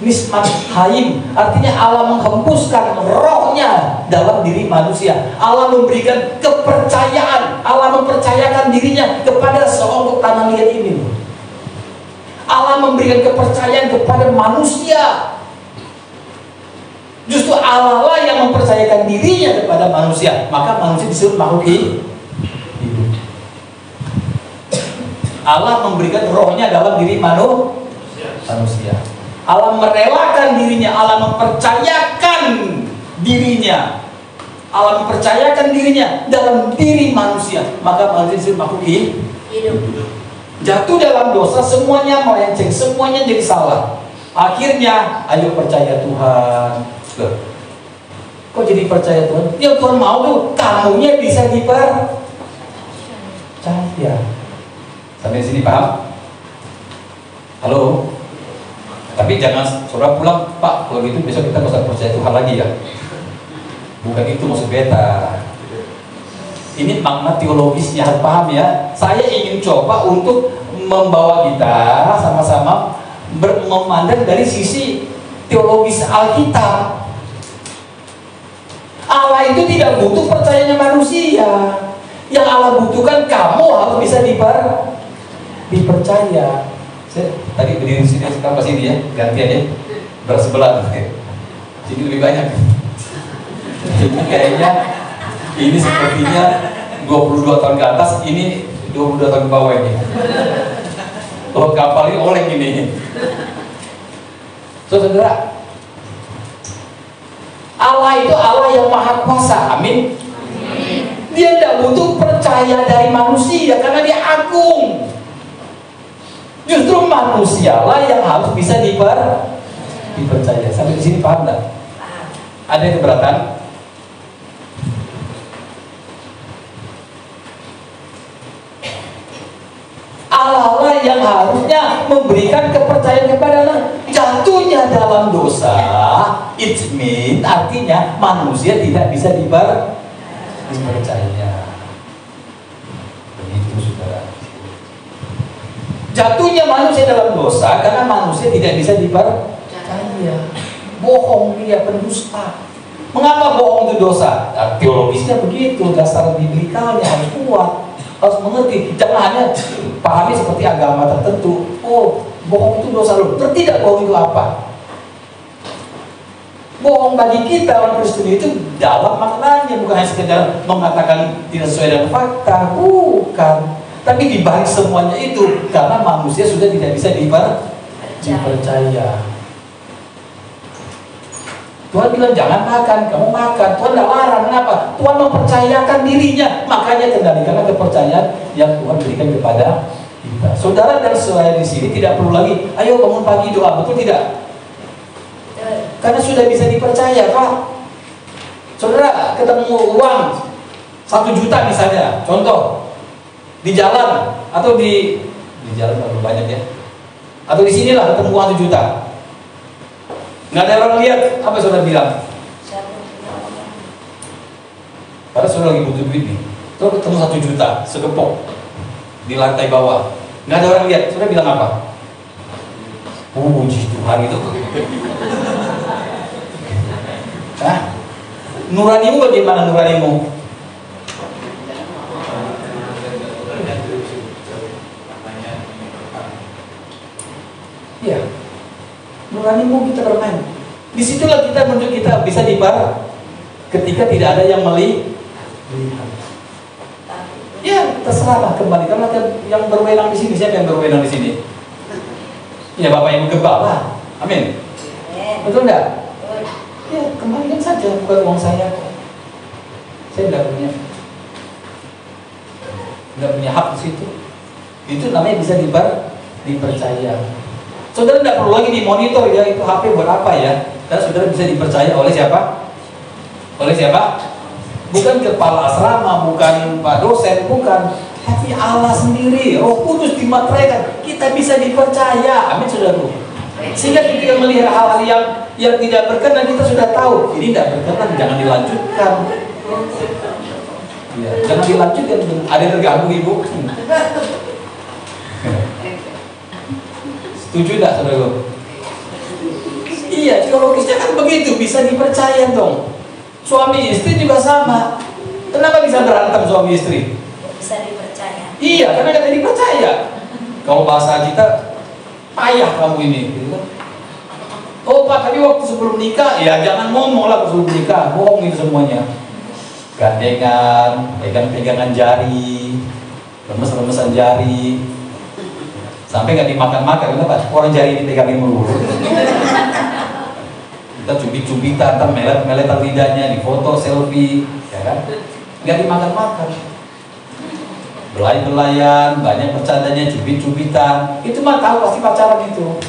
Nismat Haim, artinya Allah menghembuskan rohnya dalam diri manusia. Allah memberikan kepercayaan, Allah mempercayakan dirinya kepada seonggok tanah liat ini. Allah memberikan kepercayaan kepada manusia. Justru Allah lah yang mempercayakan dirinya kepada manusia. Maka manusia disebut makhluk hidup. Allah memberikan rohnya dalam diri manusia. Allah merelakan dirinya, Allah mempercayakan dirinya. Allah mempercayakan dirinya dalam diri manusia. Maka manusia disebut makhluk hidup. Jatuh dalam dosa, semuanya melenceng, semuanya jadi salah. Akhirnya, ayo percaya Tuhan. Loh, kok jadi percaya Tuhan? Ya Tuhan mau tuh, kamunya bisa dipercaya. Sampai sini paham? Halo? Tapi jangan saudara pulang, Pak, kalau gitu besok kita bisa percaya Tuhan lagi ya. Bukan itu maksud beta. Ini makna teologisnya, harus paham ya. Saya ingin coba untuk membawa kita sama-sama memandang dari sisi teologis Alkitab. Allah itu tidak butuh percayanya manusia. Yang Allah butuhkan kamu harus bisa dipercaya. Saya tadi berdiri di sini, sekarang pas ini ya, gantian ya, bersebelah. Jadi lebih banyak. Jadi kayaknya ini sepertinya 22 tahun ke atas, ini 22 tahun ke bawah ini. Kalau kapal ini oleng ini. Saudara, Allah itu Allah yang maha kuasa. Amin. Dia tidak butuh percaya dari manusia karena dia agung. Justru manusialah yang harus bisa dipercaya. Sampai di sini paham nggak? Ada yang keberatan? Allah lah yang harusnya memberikan kepercayaan kepada Allah. Jatuhnya dalam dosa, it means artinya manusia tidak bisa dipercaya. Begitu saudara. Jatuhnya manusia dalam dosa karena manusia tidak bisa dipercaya. Bohong dia, pendusta. Mengapa bohong itu dosa? Nah, teologisnya begitu, dasar biblikalnya harus kuat, harus mengerti. Jangan hanya pahami seperti agama tertentu. Oh, bohong itu dosa loh. Tidak, bohong itu apa? Bohong bagi kita orang Kristen itu dalam maknanya, bukan hanya sekedar mengatakan tidak sesuai dengan fakta, bukan. Tapi di balik semuanya itu, karena manusia sudah tidak bisa dipercaya. Tuhan bilang jangan makan, kamu makan. Tuhan tidak larang, kenapa? Tuhan mempercayakan dirinya. Makanya kendalikanlah kepercayaan yang Tuhan berikan kepada kita. Saudara dan saudara di sini tidak perlu lagi, ayo bangun pagi doa, betul tidak? Karena sudah bisa dipercaya, Pak. Saudara ketemu uang 1 juta misalnya, contoh. Di jalan atau di jalan terlalu banyak ya, atau di sinilah ketemu uang 1 juta, nggak ada orang lihat, apa saudara bilang? Padahal saudara lagi butuh duit nih, terus ketemu 1 juta segepok di lantai bawah, nggak ada orang lihat, saudara bilang apa? Puji Tuhan itu. Hah? Nuranimu bagaimana nuranimu? Ya, nuranimu kita bermain. Disitulah kita menunjuk kita bisa dibar ketika tidak ada yang melihat. Ya, terserahlah kembali, karena yang berwenang di sini, siapa yang berwenang di sini? Ya Bapak Ibu Gembala, amin. Betul enggak? Ya kembalikan saja, bukan uang saya. Saya tidak punya hak di situ. Itu namanya bisa dipercaya. Saudara tidak perlu lagi dimonitor ya, itu HP buat apa ya? Dan saudara bisa dipercaya oleh siapa? Oleh siapa? Bukan kepala asrama, bukan pak dosen, bukan, tapi Allah sendiri, Roh Kudus dimateraikan. Kita bisa dipercaya, amin saudara. Sehingga ketika melihat hal-hal yang tidak berkenan, kita sudah tahu ini tidak berkenan, jangan dilanjutkan. Ya, jangan dilanjutkan. Ada yang terganggu ibu? Setuju tidak saudara? Iya, teologisnya kan begitu, bisa dipercaya dong. Suami istri juga sama. Kenapa bisa berantem suami istri? Bisa dipercaya. Iya, karena kita dipercaya. Kalau bahasa kita, payah kamu ini. Gitu kan? Oh Pak, tadi waktu sebelum nikah, ya jangan ngomong lah sebelum nikah, bohong itu semuanya. Gandengan, pegangan jari, lemes-lemesan jari, sampai nggak dimakan-makan. Kenapa? Orang jari ini pegangin melulu. Kita cubit-cubitan, melet-meletan lidahnya, di foto, selfie, ya kan? Nggak dimakan-makan. Belai-belayan, banyak bercandanya, cubit-cubitan. Itu mah tahu pasti pacaran itu.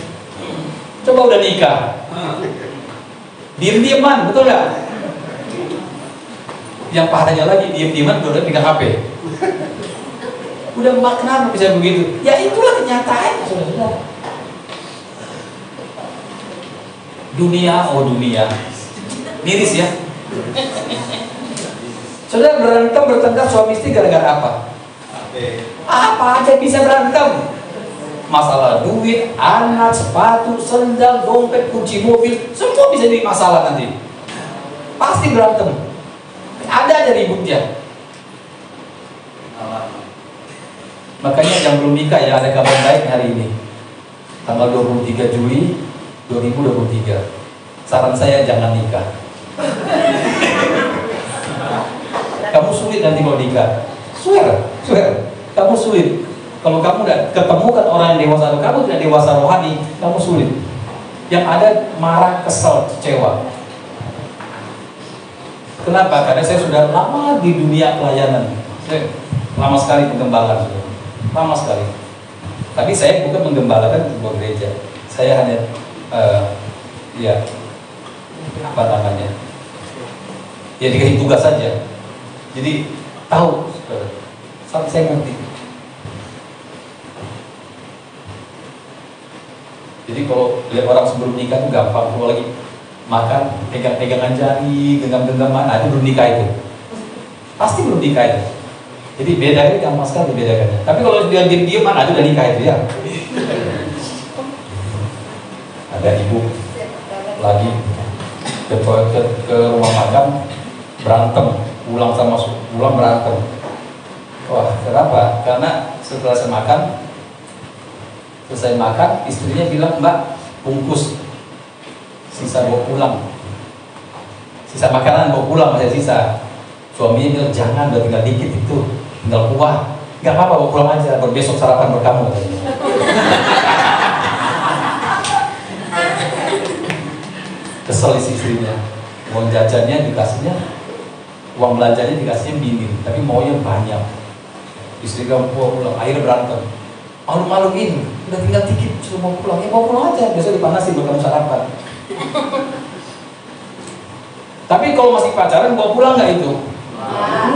Coba udah nikah, diem-dieman, betul nggak? Yang parahnya lagi, diem-dieman udah pegang HP. Udah mbak kenapa bisa begitu? Ya itulah kenyataannya, saudara. Dunia, oh dunia, miris ya. Saudara berantem bertengkar suami istri gara-gara apa? Apa aja bisa berantem. Masalah duit, anak, sepatu, sendal, dompet, kunci mobil, semua bisa jadi masalah nanti. Pasti berantem. Ada aja ributnya. Makanya yang belum nikah ya, ada kabar baik hari ini. Tanggal 23 Juli 2023. Saran saya jangan nikah. Kamu sulit nanti kalau nikah. Swear. Kamu sulit. Kalau kamu udah ketemukan orang yang dewasa, kamu tidak dewasa rohani, kamu sulit. Yang ada marah, kesel, kecewa. Kenapa? Karena saya sudah lama di dunia pelayanan. Saya lama sekali menggembalakan, lama sekali. Tapi saya bukan menggembalakan sebuah gereja. Saya hanya apa namanya? Ya dikasih tugas saja. Jadi tahu, sampai saya ngerti. Jadi kalau lihat orang sebelum nikah itu gampang, kalau lagi makan pegangan jari, genggam-genggaman, itu belum nikah itu. Pasti belum nikah itu. Jadi bedanya gampang sekali bedakannya. Tapi kalau dia diem-diem, itu udah nikah itu ya. Ada ibu lagi ke rumah makan berantem, pulang berantem. Wah, kenapa? Karena setelah selesai makan, istrinya bilang, Mbak, bungkus sisa bawa pulang, sisa makanan bawa pulang masih sisa. Suaminya bilang, jangan, udah tinggal dikit itu, tinggal kuah. Gak apa-apa, bawa pulang aja, besok sarapan berkamu. Kesel istrinya, uang jajannya dikasihnya, uang belanjanya dikasihnya minim, tapi maunya banyak. Istri kamu pulang, akhirnya berantem. Malu-maluin, udah tinggal dikit, suruh mau pulang, ya mau pulang aja, besok dipanasin buat kamu sarapan. Tapi kalau masih pacaran, bawa pulang nggak itu?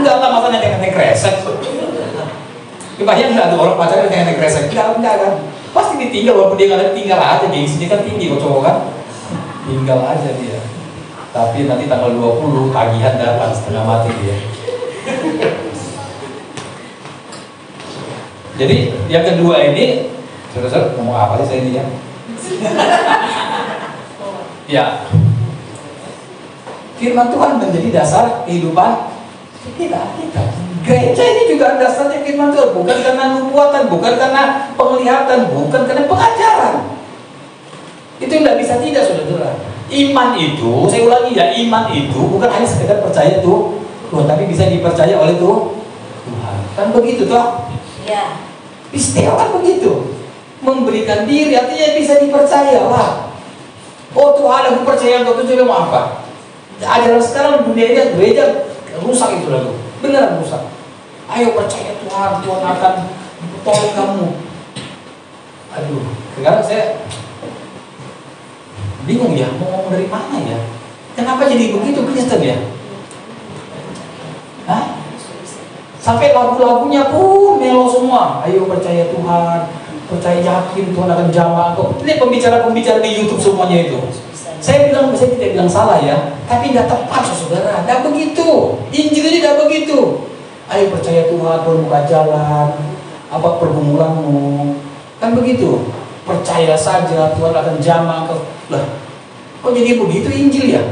Enggak lah, masa nenek kresek. Kebayang nggak tuh orang pacaran nenek kresek? Enggak kan? Pasti ditinggal, walaupun dia nggak tinggal aja, gengsinya kan tinggi kok cowok kan? Tinggal aja dia. Tapi nanti tanggal 20 tagihan datang setengah mati dia. Jadi yang kedua ini, saudara ngomong apa sih saya ini ya? Ya, firman Tuhan menjadi dasar kehidupan kita. Gereja ini juga dasarnya firman Tuhan, bukan karena nubuatan, bukan karena penglihatan, bukan karena pengajaran. Itu tidak bisa tidak, saudara. Iman itu, saya ulangi ya, iman itu bukan hanya sekedar percaya tuh Tuhan, tapi bisa dipercaya oleh Tuhan. Kan begitu toh? Ya. Pistel kan begitu. Memberikan diri artinya bisa dipercaya lah. Oh Tuhan, aku percaya engkau itu mau apa? Ajaran sekarang dunia ini gereja rusak itu lalu. Beneran rusak. Ayo percaya Tuhan, Tuhan akan tolong kamu. Aduh, sekarang saya bingung ya, mau ngomong dari mana ya? Kenapa jadi begitu Kristen ya? Hah? Sampai lagu-lagunya pun melo semua. Ayo percaya Tuhan, percaya yakin Tuhan akan jamah engkau. Ini pembicara-pembicara di YouTube semuanya itu. Saya tidak bilang salah ya, tapi tidak tepat saudara. Tidak begitu. Injil ini tidak begitu. Ayo percaya Tuhan, Tuhan buka jalan. Apa pergumulanmu? Kan begitu. Percaya saja Tuhan akan jamah engkau. Lah, kok jadi begitu Injil ya?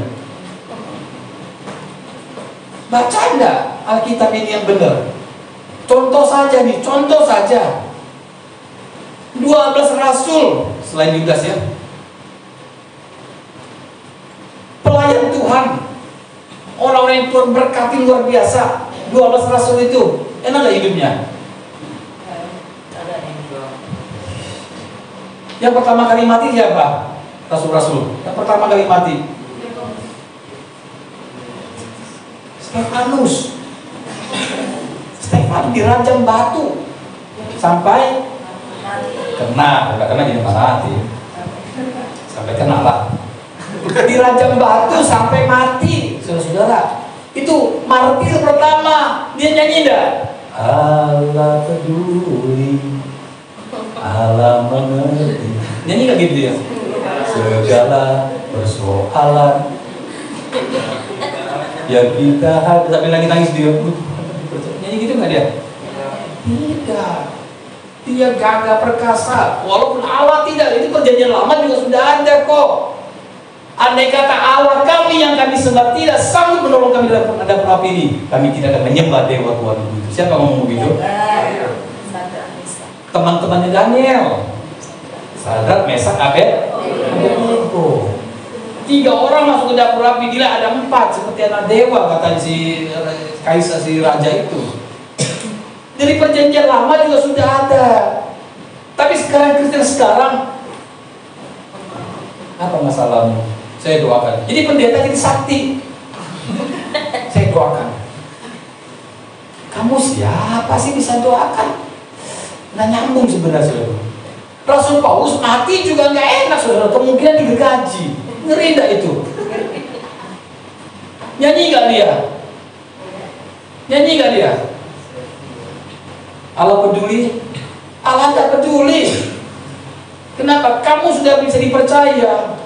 Baca enggak Alkitab ini yang benar? Contoh saja nih, contoh saja. 12 rasul selain Yudas ya. Pelayan Tuhan, orang-orang yang Tuhan berkati luar biasa. 12 rasul itu enak gak hidupnya? Yang pertama kali mati siapa? Rasul-rasul. Yang pertama kali mati Stefanus. Stefanus dirajam batu sampai kena, bukan kena jadi mati. Sampai kena lah. Dirajam batu sampai mati, saudara-saudara. Itu martir pertama. Dia nyanyi enggak? Allah peduli, Allah mengerti. Nyanyi nggak gitu ya? Segala persoalan yang kita hadapi, sampai nangis dia. Nyanyi gitu nggak dia? Tidak. Dia gagah perkasa. Walaupun Allah tidak, itu perjanjian lama juga sudah ada kok. Andai kata Allah kami yang kami sembah tidak sanggup menolong kami dalam dapur api ini, kami tidak akan menyembah dewa Tuhan itu. Siapa ngomong begitu? Teman-temannya Daniel, Sadrak, Mesak, Abednego. 3 orang masuk ke dapur api, gila ada 4 seperti anak dewa kata si kaisar, si raja itu. Dari perjanjian lama juga sudah ada. Tapi sekarang Kristen sekarang apa masalahmu? Saya doakan. Jadi pendeta jadi sakti. Saya doakan. Kamu siapa sih bisa doakan? Nggak nyambung sebenarnya saudara. Rasul Paulus mati juga nggak enak saudara. Kemungkinan digergaji. Ngeri nggak itu? Nyanyi nggak dia? Nyanyi nggak dia? Allah peduli? Allah tak peduli. Kenapa? Kamu sudah bisa dipercaya.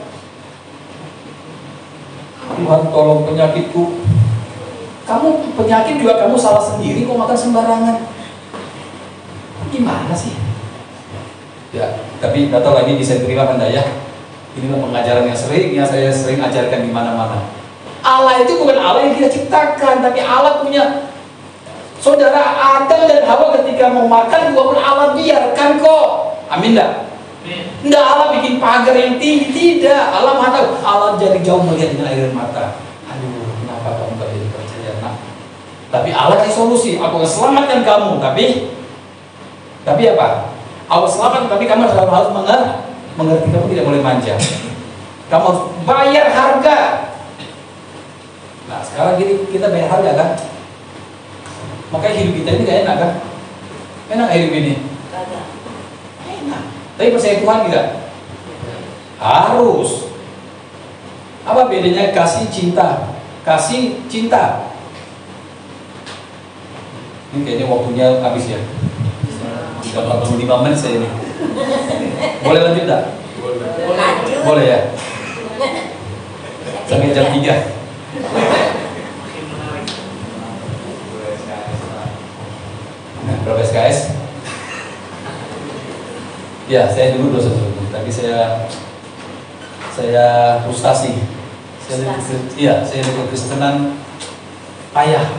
Tuhan tolong penyakitku. Kamu penyakit juga kamu salah sendiri kok makan sembarangan. Gimana sih? Ya, tapi nggak tahu lagi bisa diterima kan ya? Inilah pengajaran yang saya sering ajarkan di mana-mana. Allah itu bukan Allah yang kita ciptakan, tapi Allah punya. Saudara Adam dan Hawa ketika mau makan buah pun Allah biarkan kok. Amin dah. Tidak Allah bikin pagar yang tinggi, tidak. Allah Maha tahu. Allah jadi jauh melihat dengan air mata. Aduh, kenapa kamu gak jadi percaya nak? Tapi Allah kasih solusi. Aku akan selamatkan kamu. Tapi apa? Allah selamatkan, tapi kamu harus mengerti. Kamu tidak boleh manja. Kamu harus bayar harga. Nah sekarang gini kita bayar harga kan? Makanya hidup kita ini gak enak kan? Enak hidup ini? Enak. Tapi percaya Tuhan tidak? Harus. Apa bedanya kasih cinta? Kasih cinta. Ini kayaknya waktunya habis ya. Sudah 45 menit saya ini. Boleh lanjut tak? Boleh ya? Sampai jam 3. Nah, berapa SKS? Ya, saya dulu dosen dulu, tapi saya frustasi. Saya lihat Kristenan payah.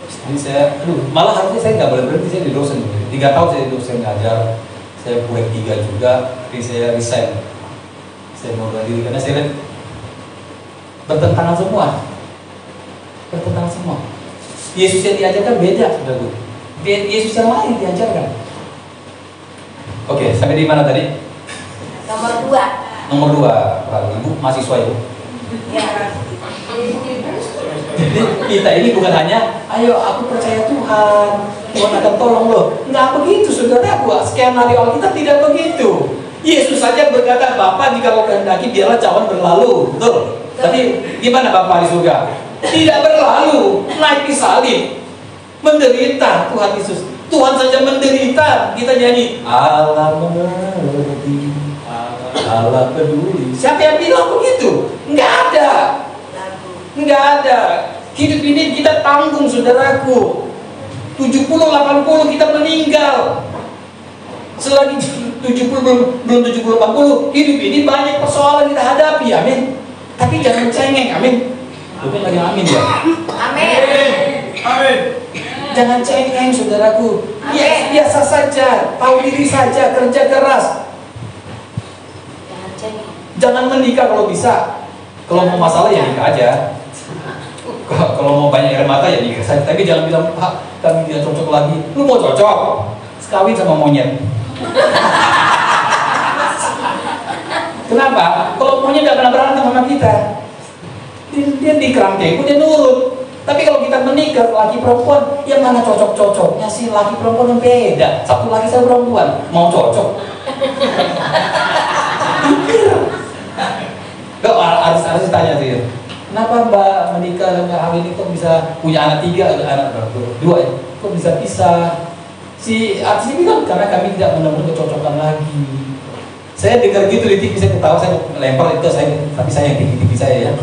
Jadi malah harusnya saya nggak boleh berhenti, saya di dosen. 3 tahun saya di dosen ngajar, saya proyek 3 juga, tapi saya resign. Saya mau diri karena saya lihat bertentangan semua. Yesus yang diajarkan beda, saudaraku. Yesus yang lain diajarkan. Oke, sampai di mana tadi? Nomor 2. Nomor 2, Ibu mahasiswa itu. Ya. Jadi kita ini bukan hanya, ayo aku percaya Tuhan, Tuhan akan tolong lo. Nggak begitu saudaraku, skenario Alkitab tidak begitu. Yesus saja berkata, Bapa jika kau kehendaki biarlah cawan berlalu, betul? Tapi gimana Bapa di surga? Tidak berlalu, naik di salib, menderita Tuhan Yesus. Tuhan saja menderita, kita nyanyi Allah mengerti, Allah peduli. Siapa yang bilang begitu? Nggak ada. Nggak ada. Hidup ini kita tanggung saudaraku. 70-80 kita meninggal. Selagi 70 belum 70-80, hidup ini banyak persoalan kita hadapi, amin. Tapi jangan cengeng, amin. Bukan lagi amin ya. Amin. Amin. Jangan cengeng saudaraku. Biasa saja, tahu diri saja, kerja keras. Jangan cengeng. Jangan menikah kalau bisa. Kalau mau masalah ya nikah aja. Kalau mau banyak air mata ya nikah saja. Tapi jangan bilang, Pak, kami tidak cocok lagi. Lu mau cocok? Sekawin sama monyet. Kenapa? Kalau monyet nggak pernah berantem sama kita. Dia di kerangkeng, dia nurut. Tapi kalau kita menikah, laki perempuan, yang mana cocok-cocoknya sih? Laki perempuan yang beda. Satu laki saya perempuan, mau cocok. Gak harus ditanya sih. Kenapa Mbak menikah dengan hari ini kok bisa punya anak 3, anak berapa? 2 ya? Kok bisa pisah? Si artisnya bilang karena kami tidak menemukan kecocokan lagi. Saya dengar gitu di TV, saya ketawa, saya lempar itu tapi saya yang tinggi saya ya.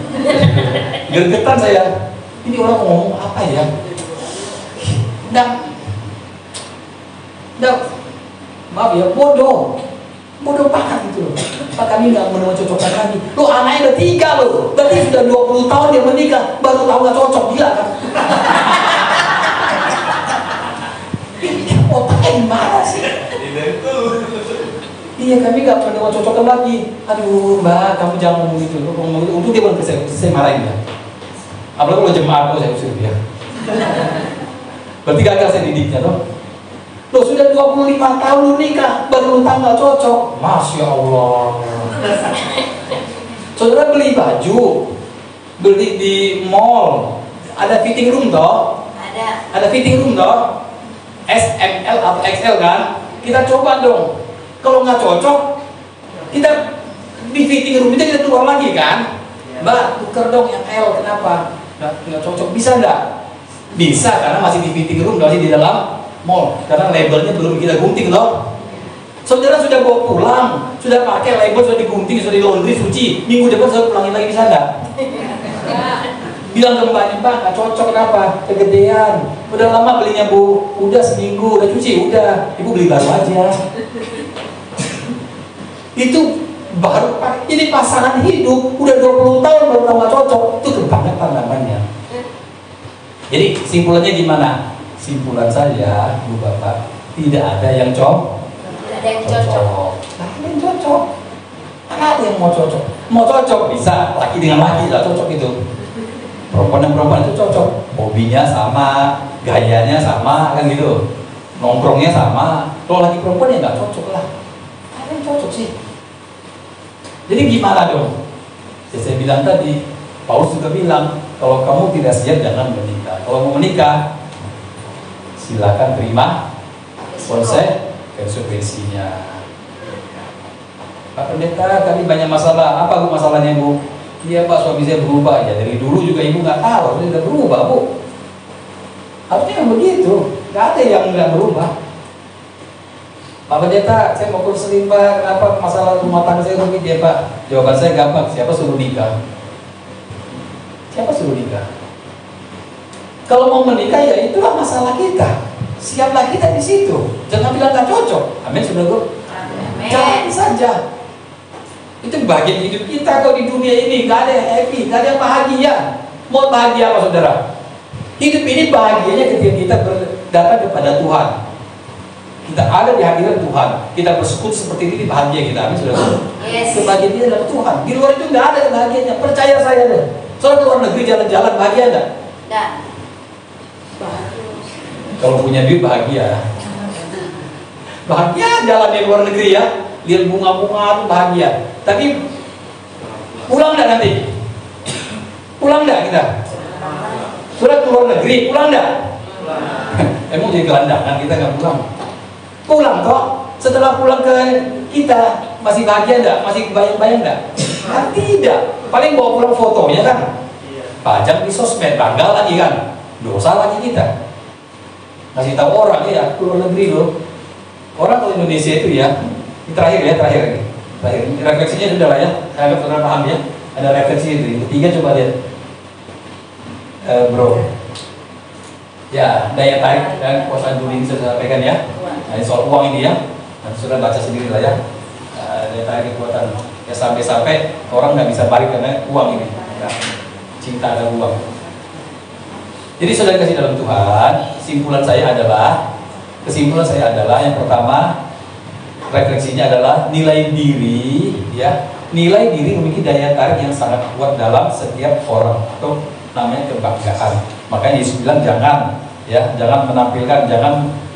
Gergetan saya. Ini orang ngomong apa ya? Maaf ya, bodoh banget gitu loh. Pak kami nggak menemukan cocokan lagi. Lo anaknya udah 3 loh, berarti sudah 20 tahun dia menikah, baru tahu nggak cocok, gila kan? Otaknya gimana sih? Iya kami nggak menemukan cocokan lagi. Aduh Mbak, kamu jangan ngomong gitu. Lo ngomong gitu, untuk dia bukan saya marahin ya. Apalagi kalau jemaat saya usir dia. Berarti gagal saya didiknya loh. Loh sudah 25 tahun lu nikah, baru lu tahu nggak cocok. Masya Allah. Saudara beli baju, beli di mall, ada fitting room toh? Ada fitting room toh? S, M, L atau XL kan? Kita coba dong. Kalau nggak cocok, kita di fitting room itu kita keluar lagi kan? Mbak, tuker dong yang L, kenapa? Nggak cocok, bisa nggak? Bisa, karena masih di fitting room, masih di dalam mall, karena labelnya belum kita gunting loh. Saudara sudah bawa pulang, sudah pakai label, sudah digunting, sudah di laundry, suci. Minggu depan saya pulangin lagi, bisa nggak? Bilang ke mbaknya, Pak, nggak cocok, kenapa? Kegedean. Udah lama belinya Bu, udah seminggu, udah cuci, udah. Ibu beli baru aja. Itu baru, ini pasangan hidup, udah 20 tahun baru nggak cocok, itu kebangetan namanya. Jadi simpulannya gimana? Simpulan saya, Ibu Bapak, tidak ada yang cocok. Tidak ada yang cocok. Tidak ada yang cocok. Mana ada yang mau cocok? Mau cocok bisa, laki dengan laki tidak cocok itu. Perempuan dan perempuan itu cocok. Hobinya sama, gayanya sama, kan gitu. Nongkrongnya sama. Kalau laki perempuan ya nggak cocok lah. Ada yang cocok sih. Jadi gimana dong? Ya, saya bilang tadi, Paulus juga bilang, kalau kamu tidak siap jangan menikah. Kalau mau menikah, silakan terima konsekuensinya. Pak Pendeta, kami banyak masalah. Apa Bu masalahnya Bu? Iya Pak, suami saya berubah. Ya dari dulu juga Ibu nggak tahu, dia sudah berubah Bu. Harusnya begitu. Nggak ada yang nggak berubah. Pak Pendeta, saya mau konseling Pak. Kenapa masalah rumah tangga saya rumit ya Pak? Jawaban saya gampang. Siapa suruh nikah? Siapa suruh nikah? Kalau mau menikah ya itulah masalah kita. Siaplah kita di situ. Jangan bilang nggak cocok. Amin, saudara. Jangan saja. Itu bagian hidup kita kalau di dunia ini nggak ada yang happy, nggak ada yang bahagia. Mau bahagia apa saudara? Hidup ini bahagianya ketika kita datang kepada Tuhan. Kita ada di hadirat Tuhan. Kita bersekutu seperti ini bahagia kita. Amin, saudara. Yes. Kebahagiaan kita adalah Tuhan. Di luar itu nggak ada kebahagiaannya. Percaya saya deh. Soalnya keluar negeri jalan-jalan bahagia enggak? Enggak. Kalau punya duit bahagia. Bahagia jalan di luar negeri ya, lihat bunga-bunga itu bahagia. Tapi pulang enggak nanti? Pulang enggak kita? Sudah ke luar negeri, pulang enggak? Emang jadi gelandangan kita nggak pulang? Pulang kok. Setelah pulang ke kita masih bahagia enggak? Masih bayang-bayang enggak? Kan tidak. Paling bawa pulang fotonya kan. Pajang di sosmed, bangga lagi kan. Dosa lagi kita. Kasih tahu orang ya, keluar negeri loh. Orang kalau Indonesia itu ya, ini terakhir ini. Refleksinya sudah lah ya. Saya agak pernah paham ya. Ada refleksi itu. Yang ketiga coba lihat, bro. Ya, daya tarik dan kuasa juri ini sudah sampaikan ya. Nah, ini soal uang ini ya. Nanti sudah baca sendiri lah ya. Daya tarik kekuatan. Ya sampai orang nggak bisa balik karena uang ini. Ya, cinta ada uang. Jadi saudara kasih dalam Tuhan, kesimpulan saya adalah yang pertama, refleksinya adalah nilai diri ya. Nilai diri memiliki daya tarik yang sangat kuat dalam setiap orang, atau namanya kebanggaan. Makanya Yesus bilang jangan menampilkan,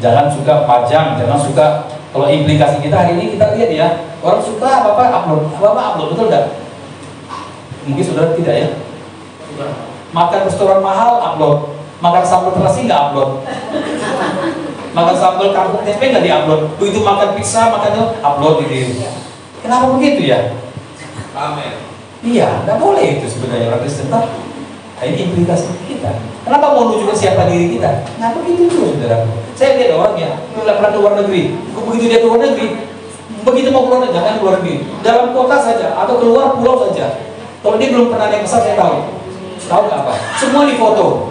jangan suka pajang, jangan suka. Kalau implikasi kita hari ini kita lihat ya, orang suka apa upload, betul enggak? Mungkin saudara tidak ya. Makan restoran mahal upload, makan sambal terasi nggak upload, makan sambal kangkung tempe nggak diupload, begitu makan pizza makan itu upload gitu. Kenapa begitu ya? Amin. Iya, nggak boleh itu sebenarnya orang Kristen. Nah, ini implikasi kita. Kenapa mau nunjukin siapa diri kita? Nah begitu juga saudara. Saya lihat orang ya, pernah ke luar negeri. Begitu dia ke luar negeri, begitu mau keluar negeri, jangan keluar negeri, dalam kota saja atau keluar pulau saja. Kalau dia belum pernah naik pesawat, saya tahu. Tahu nggak apa? Semua difoto.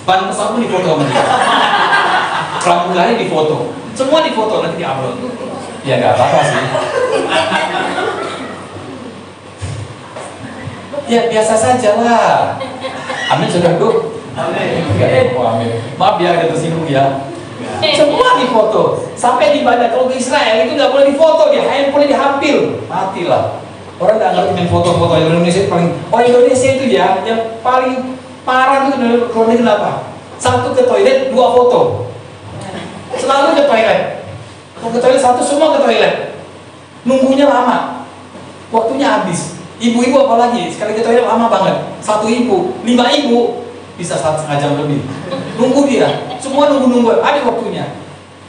Ban pesawat pun difoto sama dia. Pramugari difoto. Semua difoto, nanti diupload. Ya nggak apa-apa sih. Ya biasa saja lah. Amin saudaraku. Amin. Amin. Maaf ya ada tersinggung ya. Semua difoto. Sampai di Badak, kalau ke Israel itu nggak boleh difoto, dia handphone diambil, matilah. Orang nggak ngerti main foto-foto. Indonesia paling, orang Indonesia itu ya yang paling parah itu kalau ini kenapa? Satu ke toilet, dua foto. Selalu ke toilet. Kalau ke toilet satu, semua ke toilet. Nunggunya lama, waktunya habis. Ibu-ibu apalagi sekali ke toilet lama banget. 1 ibu, 5 ibu bisa 1,5 jam lebih. Nunggu dia, semua nunggu. Ada waktunya.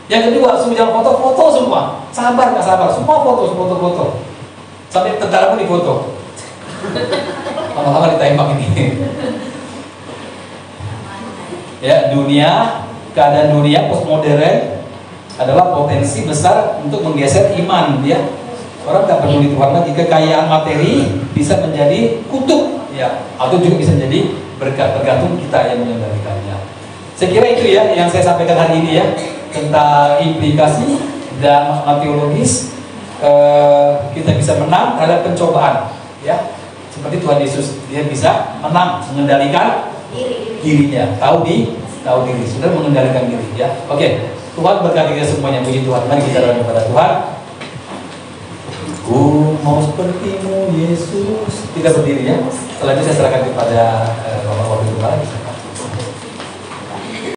Yang kedua, semua jangan foto-foto semua. Sabar nggak sabar, semua foto. Sampai tentara pun difoto. Lama-lama ditembak ini. Ya, keadaan dunia postmodern adalah potensi besar untuk menggeser iman ya. Orang nggak peduli Tuhan lagi, kekayaan materi bisa menjadi kutuk ya, atau juga bisa menjadi berkat, tergantung kita yang mengendalikannya. Saya kira itu ya yang saya sampaikan hari ini ya, tentang implikasi dan makna teologis. Kita bisa menang terhadap pencobaan ya, seperti Tuhan Yesus, dia bisa menang mengendalikan dirinya, tahu diri, sudah mengendalikan diri ya. Oke, Tuhan berkati kita semuanya, puji Tuhan. Mari kita doa kepada Tuhan. Ku mau sepertimu Yesus. Kita berdiri ya. Setelah itu saya serahkan kepada Bapak Wakil Kepala.